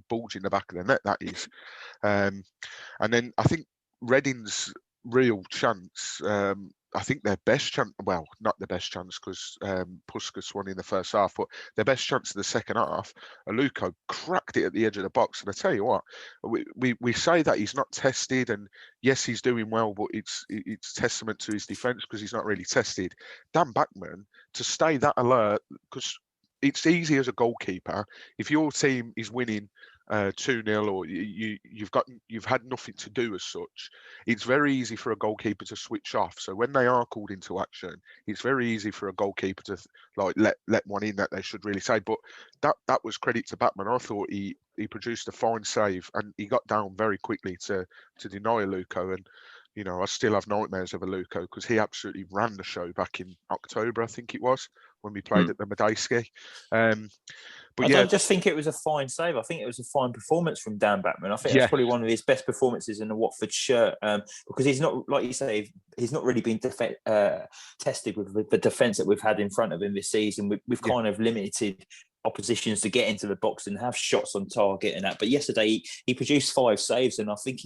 bulge in the back of the net, that is. And then I think Reading's real chance, I think their best chance, well, not the best chance because Puskas won in the first half, but their best chance in the second half, Aluko cracked it at the edge of the box. And I tell you what, we say that he's not tested, and yes, he's doing well, but it's testament to his defence because he's not really tested. Dan Bachmann, to stay that alert, because it's easy as a goalkeeper, if your team is winning 2-0 or you've had nothing to do as such, it's very easy for a goalkeeper to switch off. So when they are called into action, it's very easy for a goalkeeper to let one in that they should really save. But that was credit to Batman. I thought he produced a fine save and he got down very quickly to deny Aluko. And I still have nightmares of Aluko because he absolutely ran the show back in October, I think it was, when we played at the Medeski. But I don't just think it was a fine save. I think it was a fine performance from Dan Bachmann. I think that's probably one of his best performances in the Watford shirt, because he's not, like you say, he's not really been tested with the defence that we've had in front of him this season. We've kind of limited oppositions to get into the box and have shots on target and that. But yesterday he produced 5 saves, and I think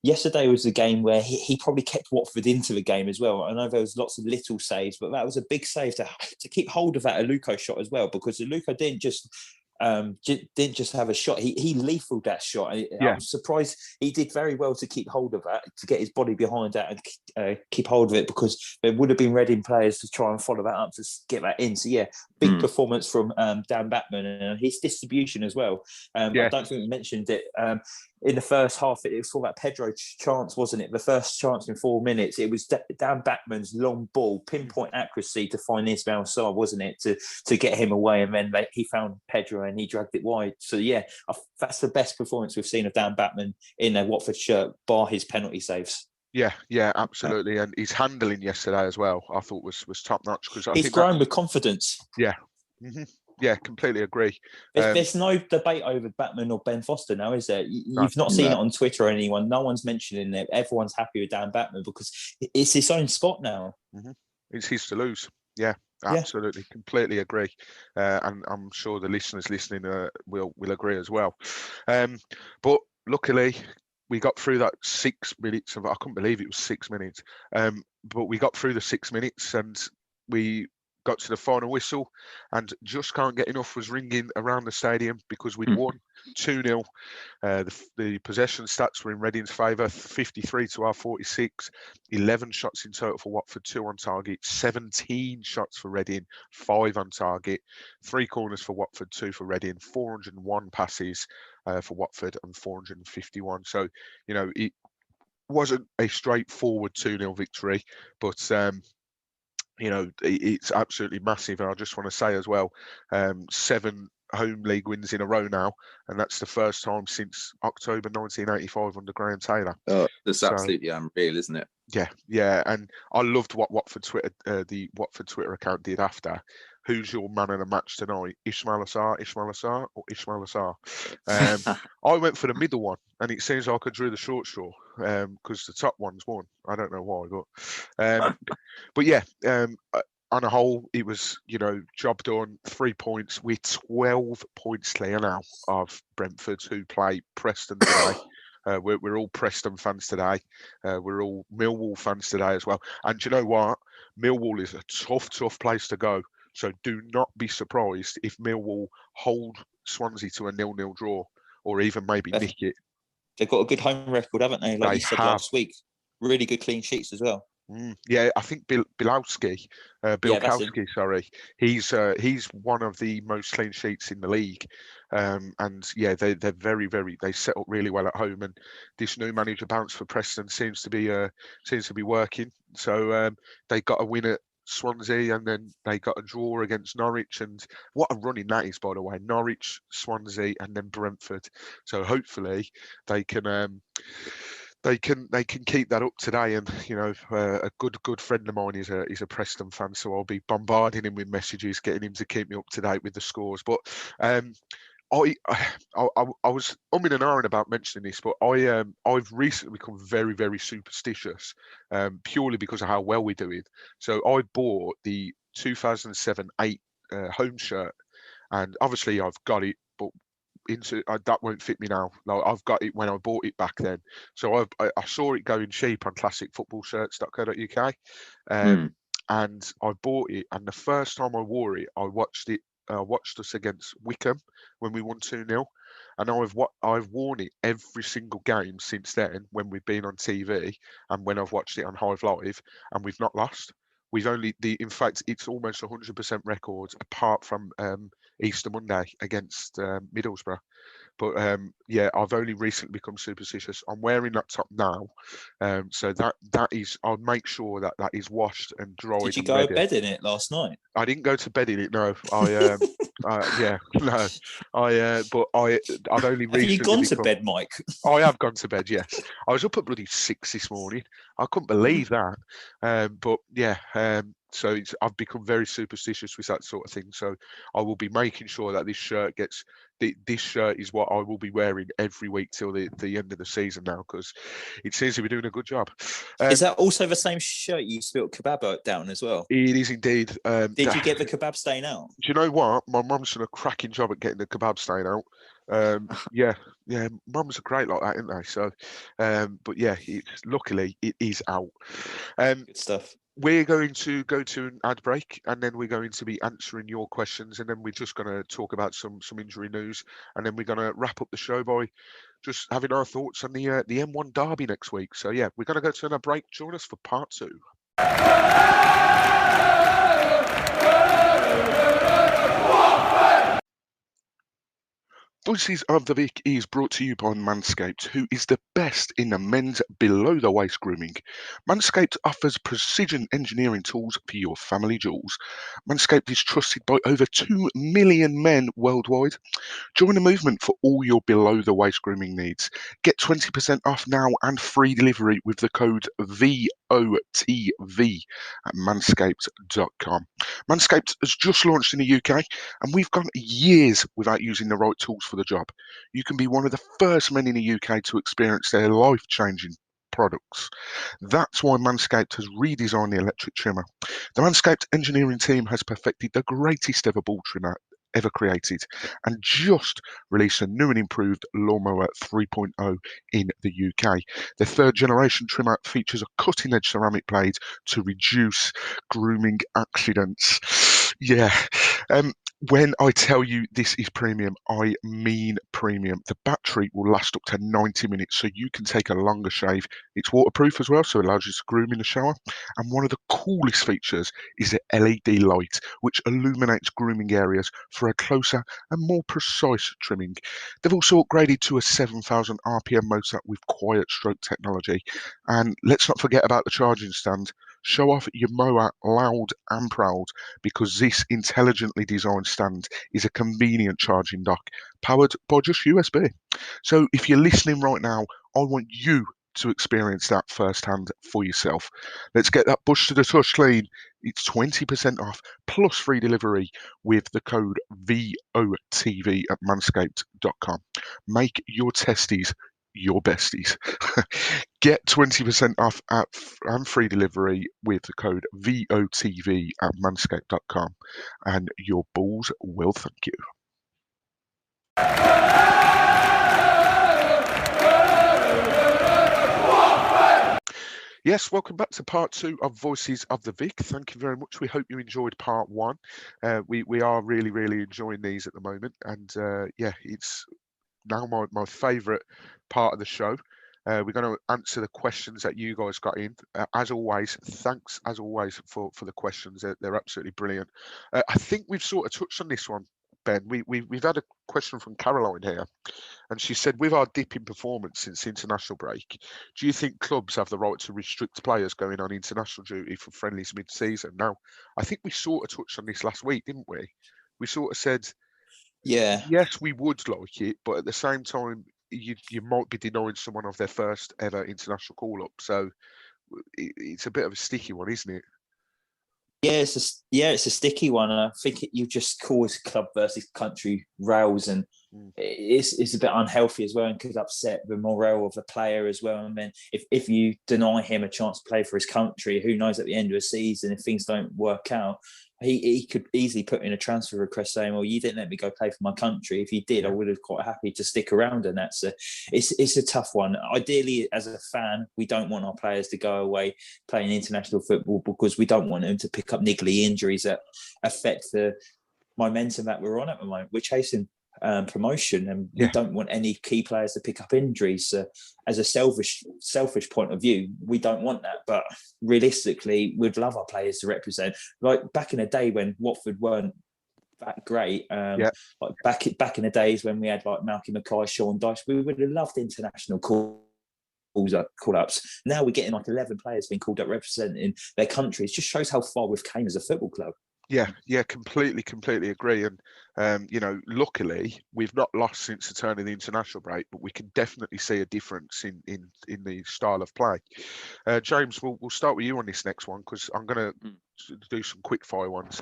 yesterday was the game where he probably kept Watford into the game as well. I know there was lots of little saves, but that was a big save to keep hold of that Aluko shot as well, because Aluko didn't just didn't just have a shot. He lethaled that shot. I'm surprised he did very well to keep hold of that, to get his body behind that and keep hold of it, because there would have been Reading players to try and follow that up to get that in. So, big performance from Dan Batman and his distribution as well. I don't think we mentioned it. In the first half, it was all that Pedro chance, wasn't it? The first chance in 4 minutes, it was Dan Batman's long ball, pinpoint accuracy to find Ismail Sarr, wasn't it? To get him away, and then he found Pedro and he dragged it wide. So that's the best performance we've seen of Dan Batman in a Watford shirt, bar his penalty saves. Yeah, absolutely. And his handling yesterday as well, I thought was top notch, because he's grown with confidence. Yeah. Mm-hmm. Yeah, completely agree. There's no debate over Batman or Ben Foster now, is there? You've not seen it on Twitter or anyone. No one's mentioning it. Everyone's happy with Dan Batman because it's his own spot now. Mm-hmm. It's his to lose. Yeah, absolutely. Completely agree. And I'm sure the listeners listening will agree as well. But luckily, we got through that 6 minutes I couldn't believe it was 6 minutes. But we got through the 6 minutes and we got to the final whistle, and Just Can't Get Enough was ringing around the stadium because we'd won 2-0. The possession stats were in Reading's favour, 53 to our 46, 11 shots in total for Watford, 2 on target, 17 shots for Reading, 5 on target, 3 corners for Watford, 2 for Reading, 401 passes for Watford and 451. So, it wasn't a straightforward 2-0 victory, but it's absolutely massive. And I just want to say as well, 7 home league wins in a row now, and that's the first time since October 1985 under Graham Taylor. Oh, that's absolutely unreal, isn't it? Yeah, and I loved what the Watford Twitter account did after. Who's your man of the match tonight? Ismail Sarr, or Ismail Sarr? I went for the middle one, and it seems like I drew the short straw because the top one's won. I don't know why, but on a whole, it was, job done, 3 points. We're 12 points clear now of Brentford, who play Preston today. We're all Preston fans today. We're all Millwall fans today as well. And do you know what? Millwall is a tough place to go. So do not be surprised if Millwall hold Swansea to a 0-0 draw, or even maybe nick it. They've got a good home record, haven't they? Like you said last week. Really good clean sheets as well. Yeah, I think Bilkowski, sorry, he's one of the most clean sheets in the league, and they're very they set up really well at home, and this new manager bounce for Preston seems to be working. So they got a win at Swansea, and then they got a draw against Norwich, and what a run in that is, by the way. Norwich, Swansea, and then Brentford. So hopefully they can keep that up today. And a good friend of mine is a Preston fan, so I'll be bombarding him with messages, getting him to keep me up to date with the scores. But I was umming and ahhing about mentioning this, but I've recently become very superstitious, purely because of how well we're doing. So I bought the 2007-8 home shirt, and obviously I've got it, but that won't fit me now. Like, I've got it when I bought it back then. So I saw it going cheap on classicfootballshirts.co.uk, and I bought it. And the first time I wore it, I watched us against Wickham when we won 2-0, and I've worn it every single game since then when we've been on TV and when I've watched it on Hive Live, and we've not lost. In fact, it's almost 100% records apart from Easter Monday against Middlesbrough. But I've only recently become superstitious. I'm wearing that top now, so that is. I'll make sure that is washed and dried. Did you go to bed in it last night? I didn't go to bed in it. No, But I'd only recently. Have you gone to bed, Mike? I have gone to bed. Yes, I was up at bloody 6 this morning. I couldn't believe that. So I've become very superstitious with that sort of thing. So I will be making sure that this shirt is what I will be wearing every week till the end of the season now, because it seems to be doing a good job. Is that also the same shirt you spilt kebab down as well? It is indeed. Did you get the kebab stain out? Do you know what? My mum's done a cracking job at getting the kebab stain out. Mums are great like that, aren't they? So, luckily it is out. Good stuff. we're going to go to an ad break, and then we're going to be answering your questions, and then we're just going to talk about some injury news, and then we're going to wrap up the show by just having our thoughts on the M1 derby next week. So yeah, we're going to go to another break. Join us for part 2. Voices of the Vic is brought to you by Manscaped, who is the best in the men's below-the-waist grooming. Manscaped offers precision engineering tools for your family jewels. Manscaped is trusted by over 2 million men worldwide. Join the movement for all your below-the-waist grooming needs. Get 20% off now and free delivery with the code VOTV at manscaped.com. Manscaped has just launched in the UK, and we've gone years without using the right tools for the job. You can be one of the first men in the UK to experience their life-changing products. That's why Manscaped has redesigned the electric trimmer. The Manscaped engineering team has perfected the greatest ever ball trimmer ever created, and just released a new and improved Lawnmower 3.0 in the UK. The third generation trimmer features a cutting edge ceramic blade to reduce grooming accidents. Yeah. When I tell you this is premium, I mean premium. The battery will last up to 90 minutes, so you can take a longer shave. It's waterproof as well, so it allows you to groom in the shower. And one of the coolest features is the LED light, which illuminates grooming areas for a closer and more precise trimming. They've also upgraded to a 7,000 RPM motor with quiet stroke technology. And let's not forget about the charging stand. Show off your mower loud and proud, because this intelligently designed stand is a convenient charging dock powered by just USB. So if you're listening right now, I want you to experience that firsthand for yourself. Let's get that bush to the touch clean. It's 20% off plus free delivery with the code VOTV at manscaped.com. Make your testes your besties. Get 20% off and free delivery with the code VOTV at manscaped.com, and your balls will thank you. Yes, welcome back to part 2 of Voices of the Vic. Thank you very much. We hope you enjoyed part 1. We are really enjoying these at the moment, and yeah, it's now my favourite part of the show. We're going to answer the questions that you guys got in. As always, thanks as always for the questions. They're absolutely brilliant. I think we've sort of touched on this one, Ben. We've had a question from Caroline here, and she said, with our dip in performance since international break, do you think clubs have the right to restrict players going on international duty for friendlies mid-season? Now, I think we sort of touched on this last week, didn't we? We sort of said, Yeah. yes, we would like it, but at the same time, you might be denying someone of their first ever international call-up. So it's a bit of a sticky one, isn't it? Yeah, it's a sticky one. And I think you just cause club versus country rows, and it's a bit unhealthy as well, and could upset the morale of the player as well. And then if you deny him a chance to play for his country, who knows, at the end of the season, if things don't work out, he could easily put in a transfer request saying, well, you didn't let me go play for my country. If you did, I would have quite happy to stick around. And it's a tough one. Ideally, as a fan, we don't want our players to go away playing international football, because we don't want them to pick up niggly injuries that affect the momentum that we're on at the moment. We're chasing promotion, and we don't want any key players to pick up injuries. As a selfish point of view, we don't want that, but realistically, we'd love our players to represent. Like back in the day when Watford weren't that great, like back in the days when we had like Malky Mackay, Sean Dyche, we would have loved international call-ups. Now we're getting like 11 players being called up representing their countries. Just shows how far we've came as a football club. Yeah, completely agree. And luckily we've not lost since the turn of the international break, but we can definitely see a difference in the style of play. James, we'll start with you on this next one, because I'm going to do some quick fire ones.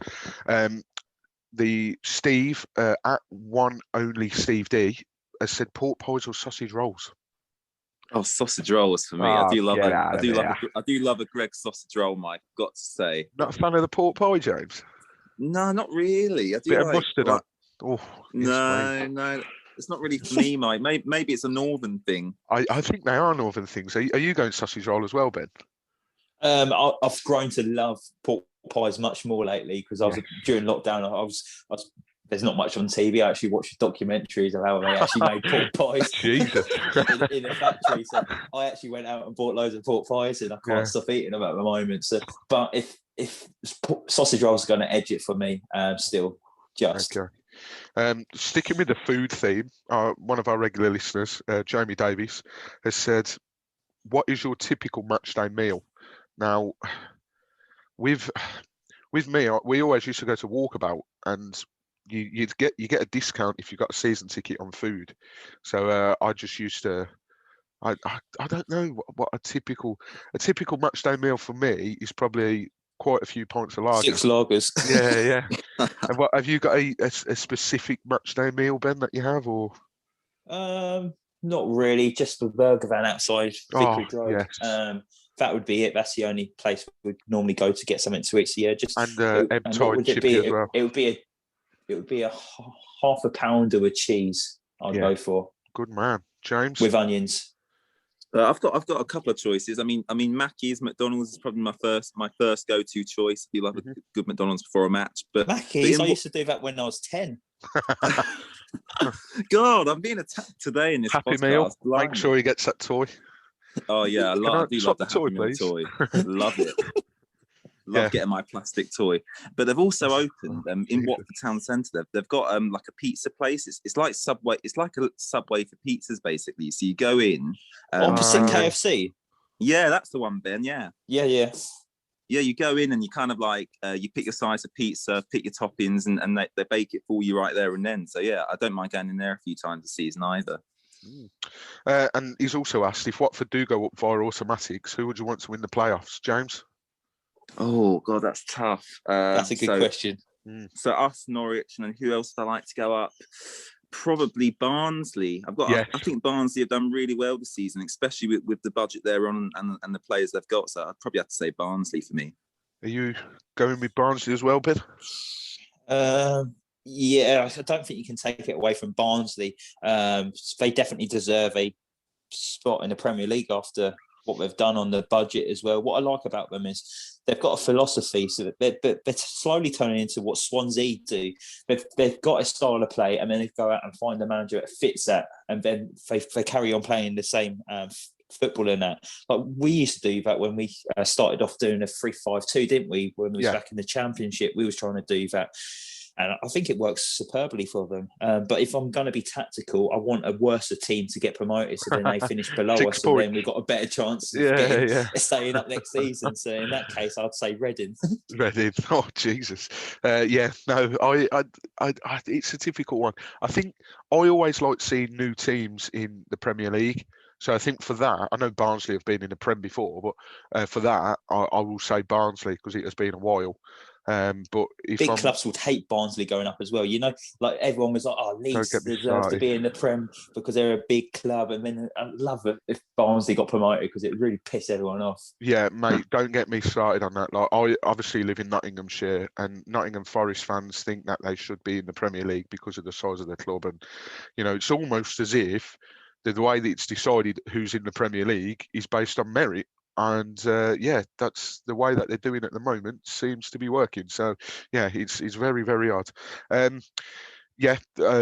The Steve at one only Steve D has said pork pies or sausage rolls. Oh, sausage rolls for me. I do love a Greg sausage roll, Mike. Got to say. Not a fan of the pork pie, James? No, not really. I do bit like, of mustard like, on. Oh, yes, no, it's not really for me, Mike. Maybe it's a northern thing. I think they are northern things. Are you going sausage roll as well, Ben? I've grown to love pork pies much more lately because during lockdown. I was there's not much on TV. I actually watched documentaries of how they actually made pork pies Jesus. in a factory. So I actually went out and bought loads of pork pies, and I can't stop eating them at the moment. So, but if sausage rolls are going to edge it for me, still just. Okay. Sticking with the food theme, one of our regular listeners, Jamie Davies, has said, "What is your typical match day meal?" Now, with me, we always used to go to Walkabout, and you get a discount if you got a season ticket on food. So I just used to. I don't know what a typical match day meal for me is. Probably quite a few pints of lager. 6 lagers. Yeah. And what have you got a specific match day meal, Ben, that you have, or? Not really. Just the burger van outside Vickery Drive. Yes. That would be it. That's the only place we'd normally go to get something to eat. So yeah, just and what would it be? as well. It would be a half a pounder with cheese. I'd go for. Good man, James. With onions. I've got a couple of choices. I mean, Mackey's, McDonald's is probably my first go-to choice. If you love a good McDonald's before a match, but Mackey's, I used to do that when I was 10. God, I'm being attacked today in this Happy podcast. Meal. Make sure he gets that toy. Oh yeah, I do love the toy, Happy Meal please? toy. Love it. Love getting my plastic toy. But they've also opened in Watford Town Centre. They've got like a pizza place. It's like Subway. It's like a Subway for pizzas, basically. So you go in. Opposite KFC. Yeah, that's the one, Ben. Yeah. Yeah. Yeah, you go in and you kind of like you pick your size of pizza, pick your toppings, and they bake it for you right there and then. So yeah, I don't mind going in there a few times a season either. And he's also asked, if Watford do go up via automatics, who would you want to win the playoffs, James? Oh God, that's tough. That's a good question. So us, Norwich, and then who else would I like to go up? Probably Barnsley. I think Barnsley have done really well this season, especially with the budget they're on and the players they've got. So I'd probably have to say Barnsley for me. Are you going with Barnsley as well, Ben? Yeah, I don't think you can take it away from Barnsley. They definitely deserve a spot in the Premier League after what they've done on the budget as well. What I like about them is they've got a philosophy, so that they're slowly turning into what Swansea do. They've got a style of play, and then they go out and find a manager that fits that, and then they carry on playing the same football in that. Like we used to do that when we started off doing a 3-5-2, didn't we? When we was back in the Championship, we was trying to do that. And I think it works superbly for them. But if I'm going to be tactical, I want a worse team to get promoted, so then they finish below us, and then we've got a better chance of staying up next season. So in that case, I'd say Reading. Reading. Oh Jesus. It's a difficult one. I think I always like seeing new teams in the Premier League. So I think for that, I know Barnsley have been in the Prem before, but for that, I will say Barnsley because it has been a while. But if big clubs would hate Barnsley going up as well. You know, like everyone was like, "Oh, Leeds deserves to be in the Prem because they're a big club." And then I'd love it if Barnsley got promoted because it really pissed everyone off. Yeah, mate, don't get me started on that. Like, I obviously live in Nottinghamshire, and Nottingham Forest fans think that they should be in the Premier League because of the size of the club, and it's almost as if the way that it's decided who's in the Premier League is based on merit. And that's the way that they're doing at the moment. Seems to be working. So yeah, it's very, very odd.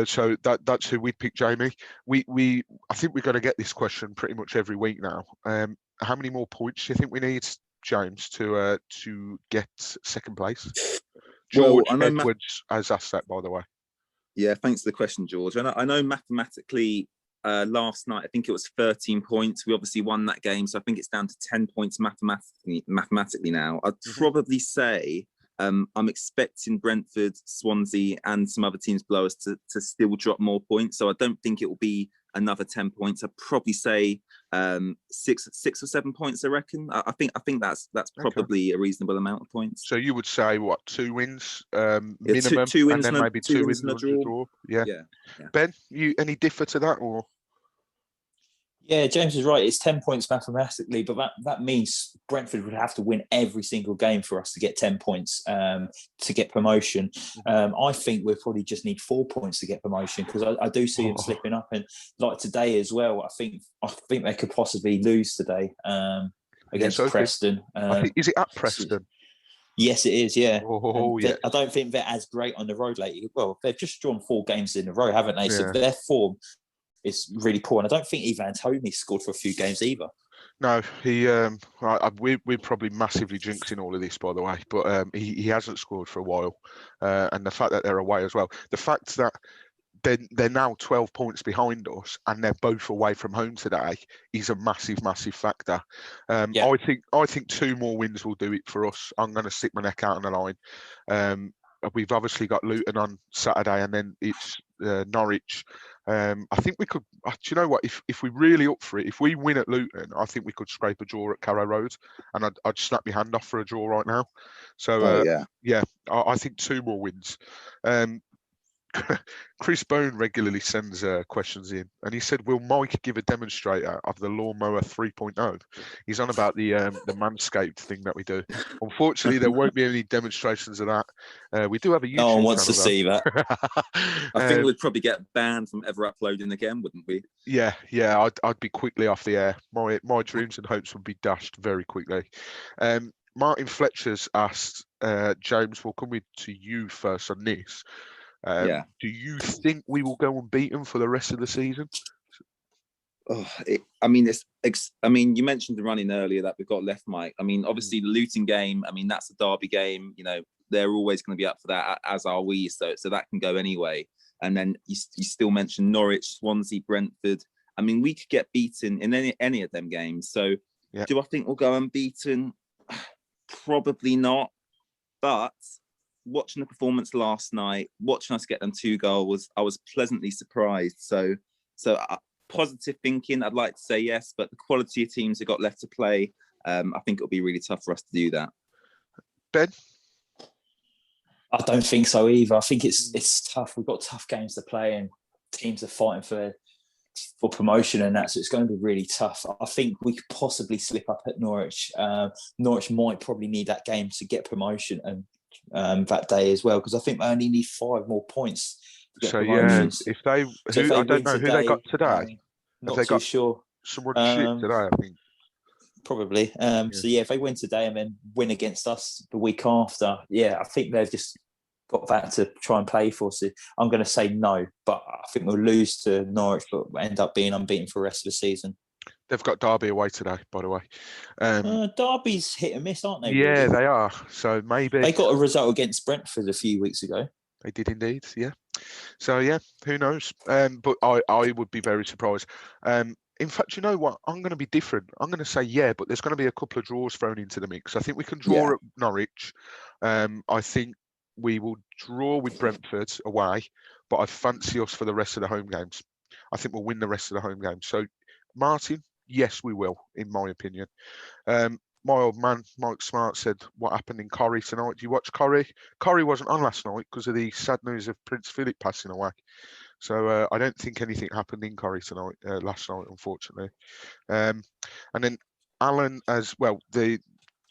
So that's who we'd pick, Jamie. I think we're going to get this question pretty much every week now. How many more points do you think we need, James, to get second place? George Edwards has asked that, by the way. Yeah, thanks for the question, George. I know mathematically. Last night, I think it was 13 points. We obviously won that game, so I think it's down to 10 points mathematically now. I'd probably say I'm expecting Brentford, Swansea, and some other teams below us to still drop more points. So I don't think it will be another 10 points. I'd probably say 6 or 7 points. I reckon. I think that's probably a reasonable amount of points. So you would say what, 2 wins minimum, two wins, and then maybe 2 wins and a draw. Yeah. Ben, you any differ to that or? Yeah, James is right. It's 10 points mathematically, but that means Brentford would have to win every single game for us to get 10 points to get promotion. I think we probably just need 4 points to get promotion because I do see them slipping up, and like today as well. I think they could possibly lose today. against okay. Preston. Is it at Preston? Yes, it is. Yeah. Yeah. I don't think they're as great on the road lately. Well, they've just drawn 4 games in a row, haven't they? So their form is really poor, and I don't think Ivan Toney scored for a few games either. No, we're probably massively jinxing all of this, by the way. But he hasn't scored for a while, and the fact that they're away as well, the fact that they're now 12 points behind us, and they're both away from home today is a massive factor. I think 2 more wins will do it for us. I'm going to stick my neck out on the line. We've obviously got Luton on Saturday, and then it's Norwich. I think we could. Do you know what? If we're really up for it, if we win at Luton, I think we could scrape a draw at Carrow Road, and I'd snap my hand off for a draw right now. So I think 2 more wins. Chris Bone regularly sends questions in, and he said, "Will Mike give a demonstrator of the Lawnmower 3.0?" He's on about the Manscaped thing that we do. Unfortunately, there won't be any demonstrations of that. We do have a YouTube. No one wants to see that. I think we'd probably get banned from ever uploading again, wouldn't we? Yeah. I'd be quickly off the air. My dreams and hopes would be dashed very quickly. Martin Fletcher's asked, James, we'll come to you first on this. Do you think we will go unbeaten for the rest of the season? You mentioned the running earlier that we've got left, Mike. I mean, obviously the Luton game, that's a derby game. You know, they're always going to be up for that, as are we. So that can go anyway. And then you still mentioned Norwich, Swansea, Brentford. I mean, we could get beaten in any of them games. So do I think we'll go unbeaten? Probably not. But watching the performance last night, watching us get them 2 goals, I was pleasantly surprised. So positive thinking, I'd like to say yes, but the quality of teams that got left to play, I think it'll be really tough for us to do that. Ben? I don't think so either. I think it's tough. We've got tough games to play, and teams are fighting for promotion and that, so it's going to be really tough. I think we could possibly slip up at Norwich. Norwich might probably need that game to get promotion and that day as well, because I think they only need 5 more points to get promotions. If they I don't know who they got today. Not too sure. Someone shit today, I think. Probably. So if they win today and then win against us the week after, I think they've just got that to try and play for. So I'm going to say no, but I think we'll lose to Norwich, but end up being unbeaten for the rest of the season. They've got Derby away today, by the way. Derby's hit and miss, aren't they? Yeah, really? They are. So maybe they got a result against Brentford a few weeks ago. They did indeed, yeah. So who knows? But I would be very surprised. In fact, you know what? I'm going to be different. I'm going to say but there's going to be a couple of draws thrown into the mix. I think we can draw at Norwich. I think we will draw with Brentford away, but I fancy us for the rest of the home games. I think we'll win the rest of the home games. So, Martin, yes, we will, in my opinion. My old man, Mike Smart, said, what happened in Corrie tonight? Do you watch Corrie? Corrie wasn't on last night because of the sad news of Prince Philip passing away. So I don't think anything happened in Corrie tonight, last night, unfortunately. And then Alan, as well, the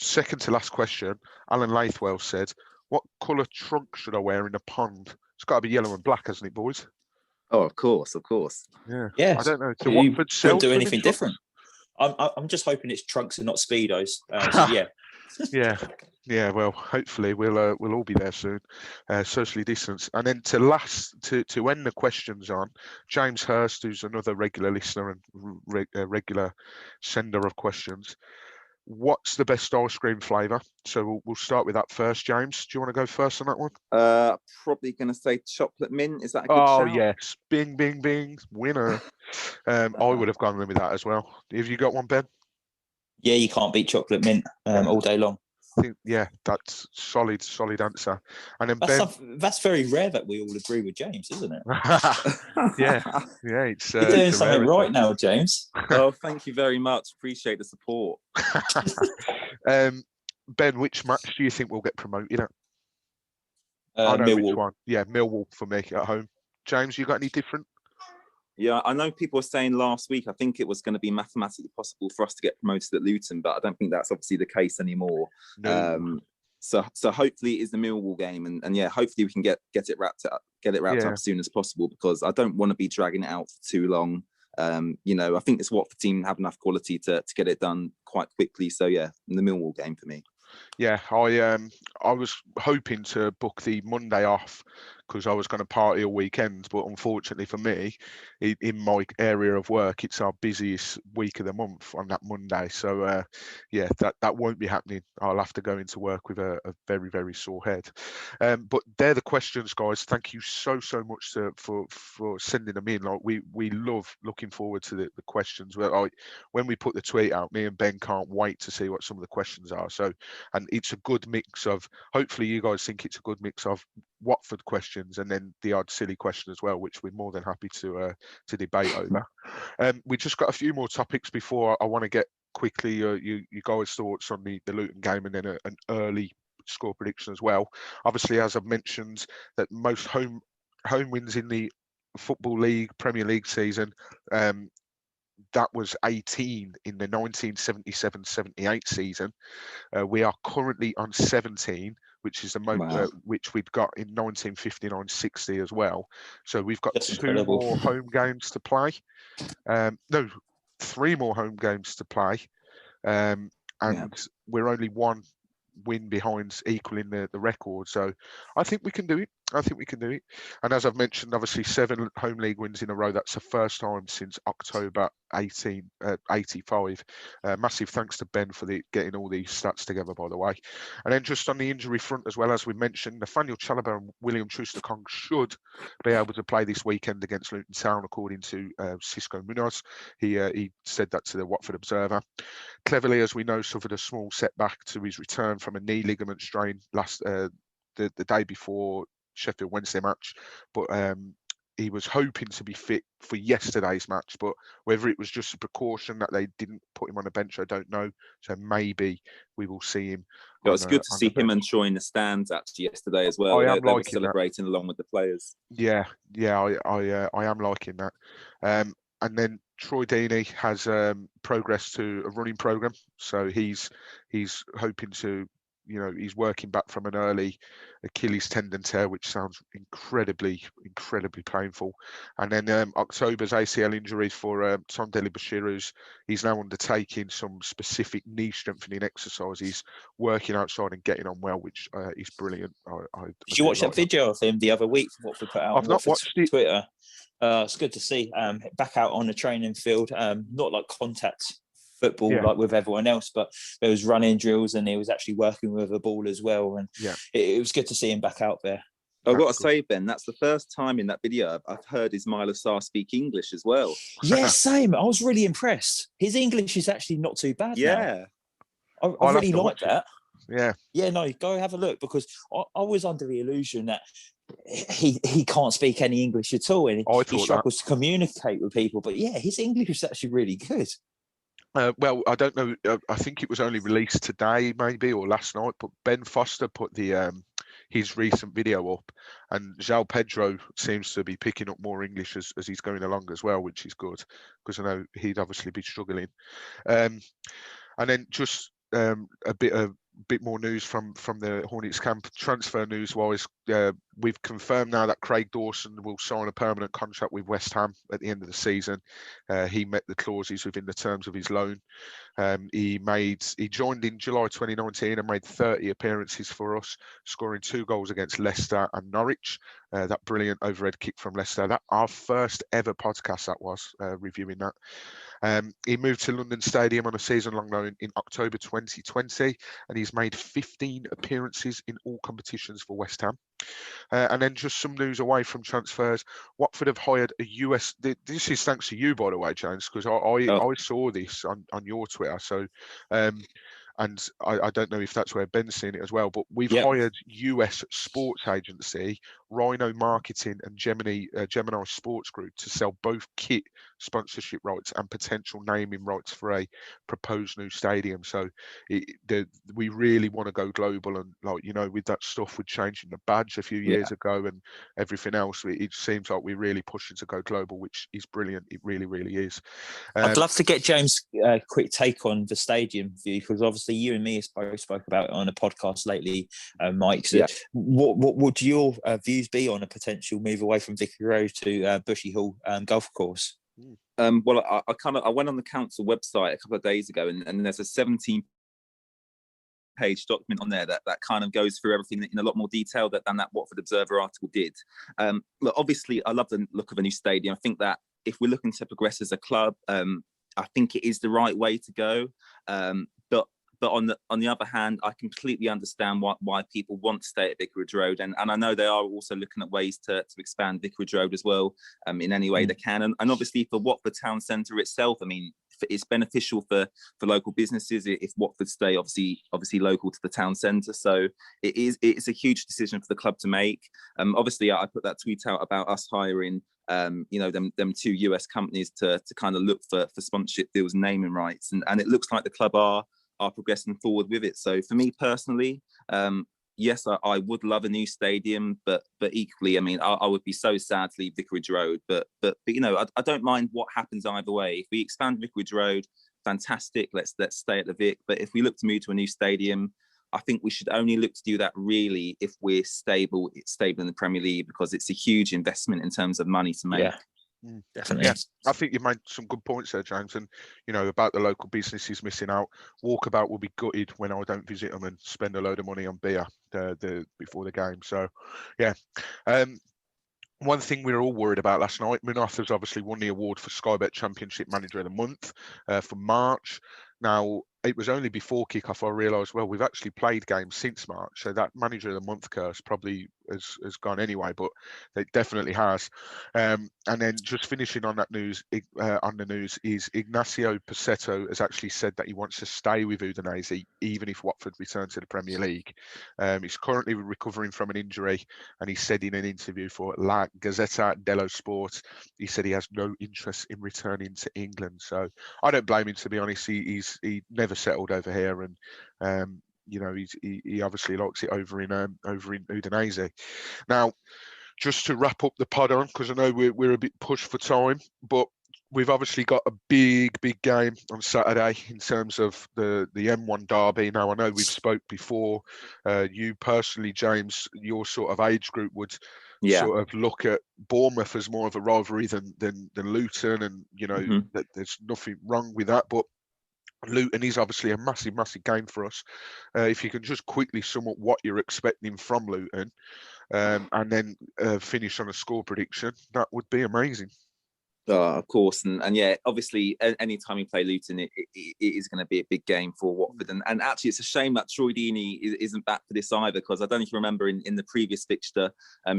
second to last question, Alan Lathwell said, what colour trunk should I wear in a pond? It's got to be yellow and black, hasn't it, boys? Oh, of course. Yeah. I don't know. Do Watford sell do anything different? I'm just hoping it's trunks and not speedos. Yeah. Well, hopefully we'll all be there soon, socially distanced. And then to end the questions on, James Hurst, who's another regular listener and regular sender of questions. What's the best ice cream flavour? So we'll start with that first, James. Do you want to go first on that one? Probably going to say chocolate mint. Is that a good shout? Oh, yes. Bing, bing, bing. Winner. I would have gone with that as well. Have you got one, Ben? Yeah, you can't beat chocolate mint all day long. I think, that's solid answer. And then that's very rare that we all agree with James, isn't it? yeah. It's you're doing something right now, James. Oh, thank you very much. Appreciate the support. Ben, which match do you think will get promoted at? I know Millwall. which one. Yeah, Millwall for me at home. James, you got any different? Yeah, I know people were saying last week, I think it was going to be mathematically possible for us to get promoted at Luton, but I don't think that's obviously the case anymore. No. So hopefully it is the Millwall game, and hopefully we can get it wrapped up as soon as possible, because I don't want to be dragging it out for too long. I think this Watford team have enough quality to get it done quite quickly. So yeah, the Millwall game for me. Yeah, I was hoping to book the Monday off because I was going to party all weekend, but unfortunately for me, in my area of work, it's our busiest week of the month on that Monday. So yeah, that won't be happening. I'll have to go into work with a very, very sore head. But they're the questions, guys. Thank you so much for sending them in. Like we love looking forward to the questions. When we put the tweet out, me and Ben can't wait to see what some of the questions are. So. And it's a good mix of, hopefully you guys think it's a good mix of Watford questions and then the odd silly question as well, which we're more than happy to debate over. We just got a few more topics before I want to get quickly you guys' thoughts on the Luton game and then an early score prediction as well. Obviously, as I've mentioned, that most home wins in the Football League, Premier League season, that was 18 in the 1977-78 season. We are currently on 17, which is the most which we'd got in 1959-60 as well. So we've got two more home games to play. No, 3 more home games to play, and we're only 1 win behind equaling the record. So I think we can do it. And as I've mentioned, obviously 7 home league wins in a row. That's the first time since October 1885. Massive thanks to Ben for getting all these stats together, by the way. And then just on the injury front as well, as we mentioned, Nathaniel Chalobah and William Troost-Ekong should be able to play this weekend against Luton Town, according to Cisco Munoz. He said that to the Watford Observer. Cleverly, as we know, suffered a small setback to his return from a knee ligament strain the day before Sheffield Wednesday match, but he was hoping to be fit for yesterday's match, but whether it was just a precaution that they didn't put him on a bench, I don't know. So maybe we will see him. It was good to see him and Troy in the stands actually yesterday as well. They were celebrating along with the players. Yeah, I am liking that. And then Troy Deeney has progressed to a running program, so he's hoping to. He's working back from an early Achilles tendon tear, which sounds incredibly painful. And then October's ACL injuries for Sondeli Bashir, he's now undertaking some specific knee strengthening exercises, working outside and getting on well, which is brilliant. Did you watch that video of him the other week from what we put out on Watford's Twitter? It's good to see back out on the training field, not like contact football like with everyone else, but there was running drills and he was actually working with a ball as well, and it was good to see him back out there. I've got to say, Ben, that's the first time in that video I've heard Ismaila Sarr speak English as well. Yeah, same. I was really impressed. His English is actually not too bad now. I really like that. Yeah, no, go have a look, because I was under the illusion that he can't speak any English at all, and he struggles to communicate with people. But yeah, his English is actually really good. Well, I don't know. I think it was only released today, maybe, or last night. But Ben Foster put his recent video up, and João Pedro seems to be picking up more English as he's going along as well, which is good, because I know he'd obviously be struggling. And then just a bit more news from the Hornets camp, transfer news wise. We've confirmed now that Craig Dawson will sign a permanent contract with West Ham at the end of the season. He met the clauses within the terms of his loan. He joined in July 2019 and made 30 appearances for us, scoring 2 goals against Leicester and Norwich. That brilliant overhead kick from Leicester. That our first ever podcast, that was reviewing that. He moved to London Stadium on a season-long loan in October 2020, and he's made 15 appearances in all competitions for West Ham. And then just some news away from transfers. Watford have hired a US. This is thanks to you, by the way, James, because I saw this on your Twitter. So, and I don't know if that's where Ben's seen it as well, but we've hired US sports agency Rhino Marketing and Gemini Sports Group to sell both kit sponsorship rights and potential naming rights for a proposed new stadium. So we really want to go global, and with that stuff with changing the badge a few years ago and everything else, it seems like we're really pushing to go global, which is brilliant. It really, really is. I'd love to get James' quick take on the stadium view, because obviously you and me both spoke about it on a podcast lately, Mike. So what would your views be on a potential move away from Vicky Road to Bushy Hall Golf Course? Well, I went on the council website a couple of days ago, and there's a 17-page document on there that kind of goes through everything in a lot more detail than that Watford Observer article did. Look, obviously, I love the look of a new stadium. I think that if we're looking to progress as a club, I think it is the right way to go. But on the other hand, I completely understand why people want to stay at Vicarage Road, and I know they are also looking at ways to expand Vicarage Road as well, in any way they can. And obviously for Watford Town Centre itself, I mean, it's beneficial for local businesses if Watford stay obviously local to the town centre. So it's a huge decision for the club to make. Obviously, I put that tweet out about us hiring them 2 US companies to kind of look for sponsorship deals and naming rights, and it looks like the club are progressing forward with it. So for me personally, yes, I would love a new stadium, but equally, I mean, I would be so sad to leave Vicarage Road. But you know, I don't mind what happens either way. If we expand Vicarage Road, fantastic. Let's stay at the Vic. But if we look to move to a new stadium, I think we should only look to do that really if we're stable in the Premier League, because it's a huge investment in terms of money to make. Yeah. Definitely. Yeah, I think you made some good points there, James. And you know, about the local businesses missing out. Walkabout will be gutted when I don't visit them and spend a load of money on beer before the game. So, yeah. One thing we were all worried about last night, Munatha's obviously won the award for Sky Bet Championship Manager of the Month for March. Now, it was only before kickoff I realised, well, we've actually played games since March, so that Manager of the Month curse probably has gone anyway, but it definitely has. And then just finishing on that news, is Ignacio Pacetto has actually said that he wants to stay with Udinese even if Watford return to the Premier League. He's currently recovering from an injury, and he said in an interview for La Gazzetta dello Sport, he said he has no interest in returning to England. So I don't blame him, to be honest. He never settled over here, and you know, he obviously likes it over in Udinese. Now, just to wrap up the pod on, because I know we're a bit pushed for time, but we've obviously got a big game on Saturday in terms of the M1 derby. Now, I know we've spoke before. You personally, James, your sort of age group would sort of look at Bournemouth as more of a rivalry than Luton, and you know that there's nothing wrong with that, but Luton is obviously a massive game for us. If you can just quickly sum up what you're expecting from Luton, and then finish on a score prediction, that would be amazing. Of course, and yeah, obviously, any time you play Luton, it is going to be a big game for Watford. And actually, it's a shame that Troy Deeney isn't back for this either, because I don't know if you remember in the previous fixture,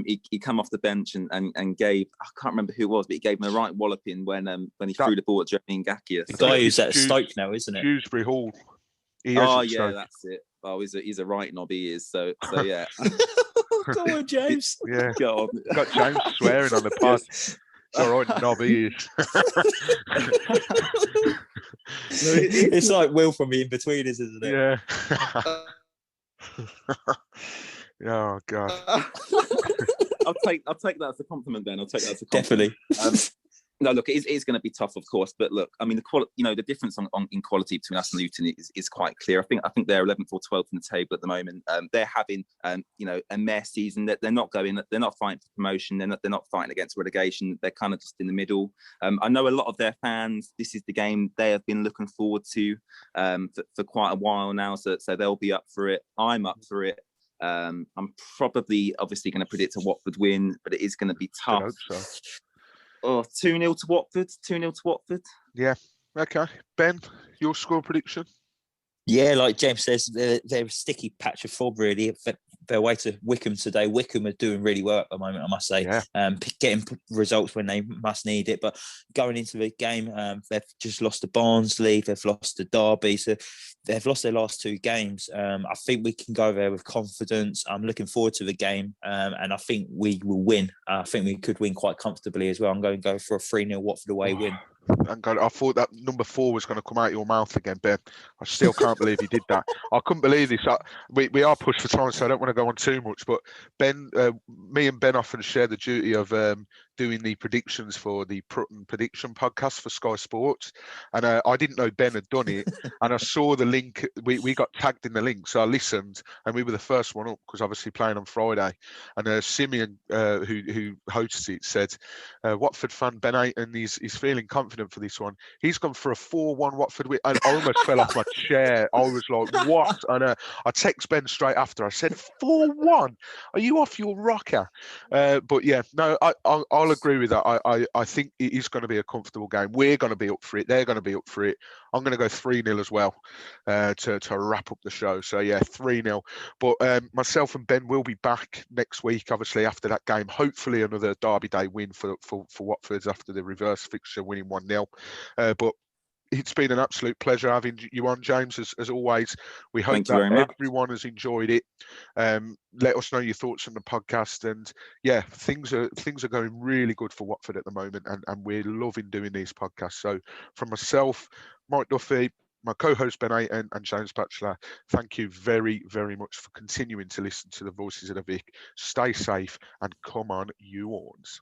he come off the bench and gave, I can't remember who it was, but he gave him a right walloping when he threw the ball at Jeremy Ngakia. The guy who's at Stoke now, isn't it? Dewsbury Hall. That's it. Oh, he's a right knob, he is. So yeah. Go on, James. Yeah. Go on. Got James swearing on the pod. It's all right, knob he is. It's like Will from the In-Betweeners, isn't it? Yeah. Oh God. I'll take that as a compliment, then. I'll take that as a compliment. Definitely. No, look, it is going to be tough, of course, but look, I mean, the difference in quality between us and Luton is quite clear. I think they're 11th or 12th in the table at the moment. They're having, a mess season. That they're not fighting for promotion. They're not fighting against relegation. They're kind of just in the middle. I know a lot of their fans, this is the game they have been looking forward to for quite a while now. So they'll be up for it. I'm up for it. I'm probably obviously going to predict a Watford win, but it is going to be tough. I hope so. Oh, 2-0 to Watford. 2-0 to Watford. Yeah. Okay. Ben, your score prediction? Yeah, like James says, they're a sticky patch of form, really. Their way to Wycombe today. Wycombe are doing really well at the moment, I must say. Yeah. Getting results when they must need it. But going into the game, they've just lost to Barnsley. They've lost to Derby. So they've lost their last 2 games. I think we can go there with confidence. I'm looking forward to the game. And I think we will win. I think we could win quite comfortably as well. I'm going to go for a 3-0 Watford away win. And God, I thought that number 4 was going to come out of your mouth again, Ben. I still can't believe you did that. I couldn't believe this. We are pushed for time, so I don't want to go on too much. But Ben, me and Ben often share the duty of doing the predictions for the Prutton Prediction podcast for Sky Sports, and I didn't know Ben had done it, and I saw the link. We got tagged in the link, so I listened, and we were the first one up because obviously playing on Friday. And Simeon, who hosts it, said Watford fan Ben Aiton is feeling confident for this one. He's gone for a 4-1 Watford win. I almost fell off my chair. I was like, what? And I text Ben straight after. I said, 4-1? Are you off your rocker? But yeah, no, I'll agree with that. I think it is going to be a comfortable game. We're going to be up for it. They're going to be up for it. I'm going to go 3-0 as well to wrap up the show. So yeah, 3-0. But myself and Ben will be back next week, obviously, after that game. Hopefully another Derby Day win for Watford after the reverse fixture, winning 1-0. But it's been an absolute pleasure having you on, James, as always. We hope that everyone has enjoyed it. Let us know your thoughts on the podcast. And yeah, things are going really good for Watford at the moment, and we're loving doing these podcasts. So from myself, Mike Duffy, my co-host Ben Aiton, and James Batchelor, thank you very, very much for continuing to listen to the Voices of the Vic. Stay safe and come on, you Horns.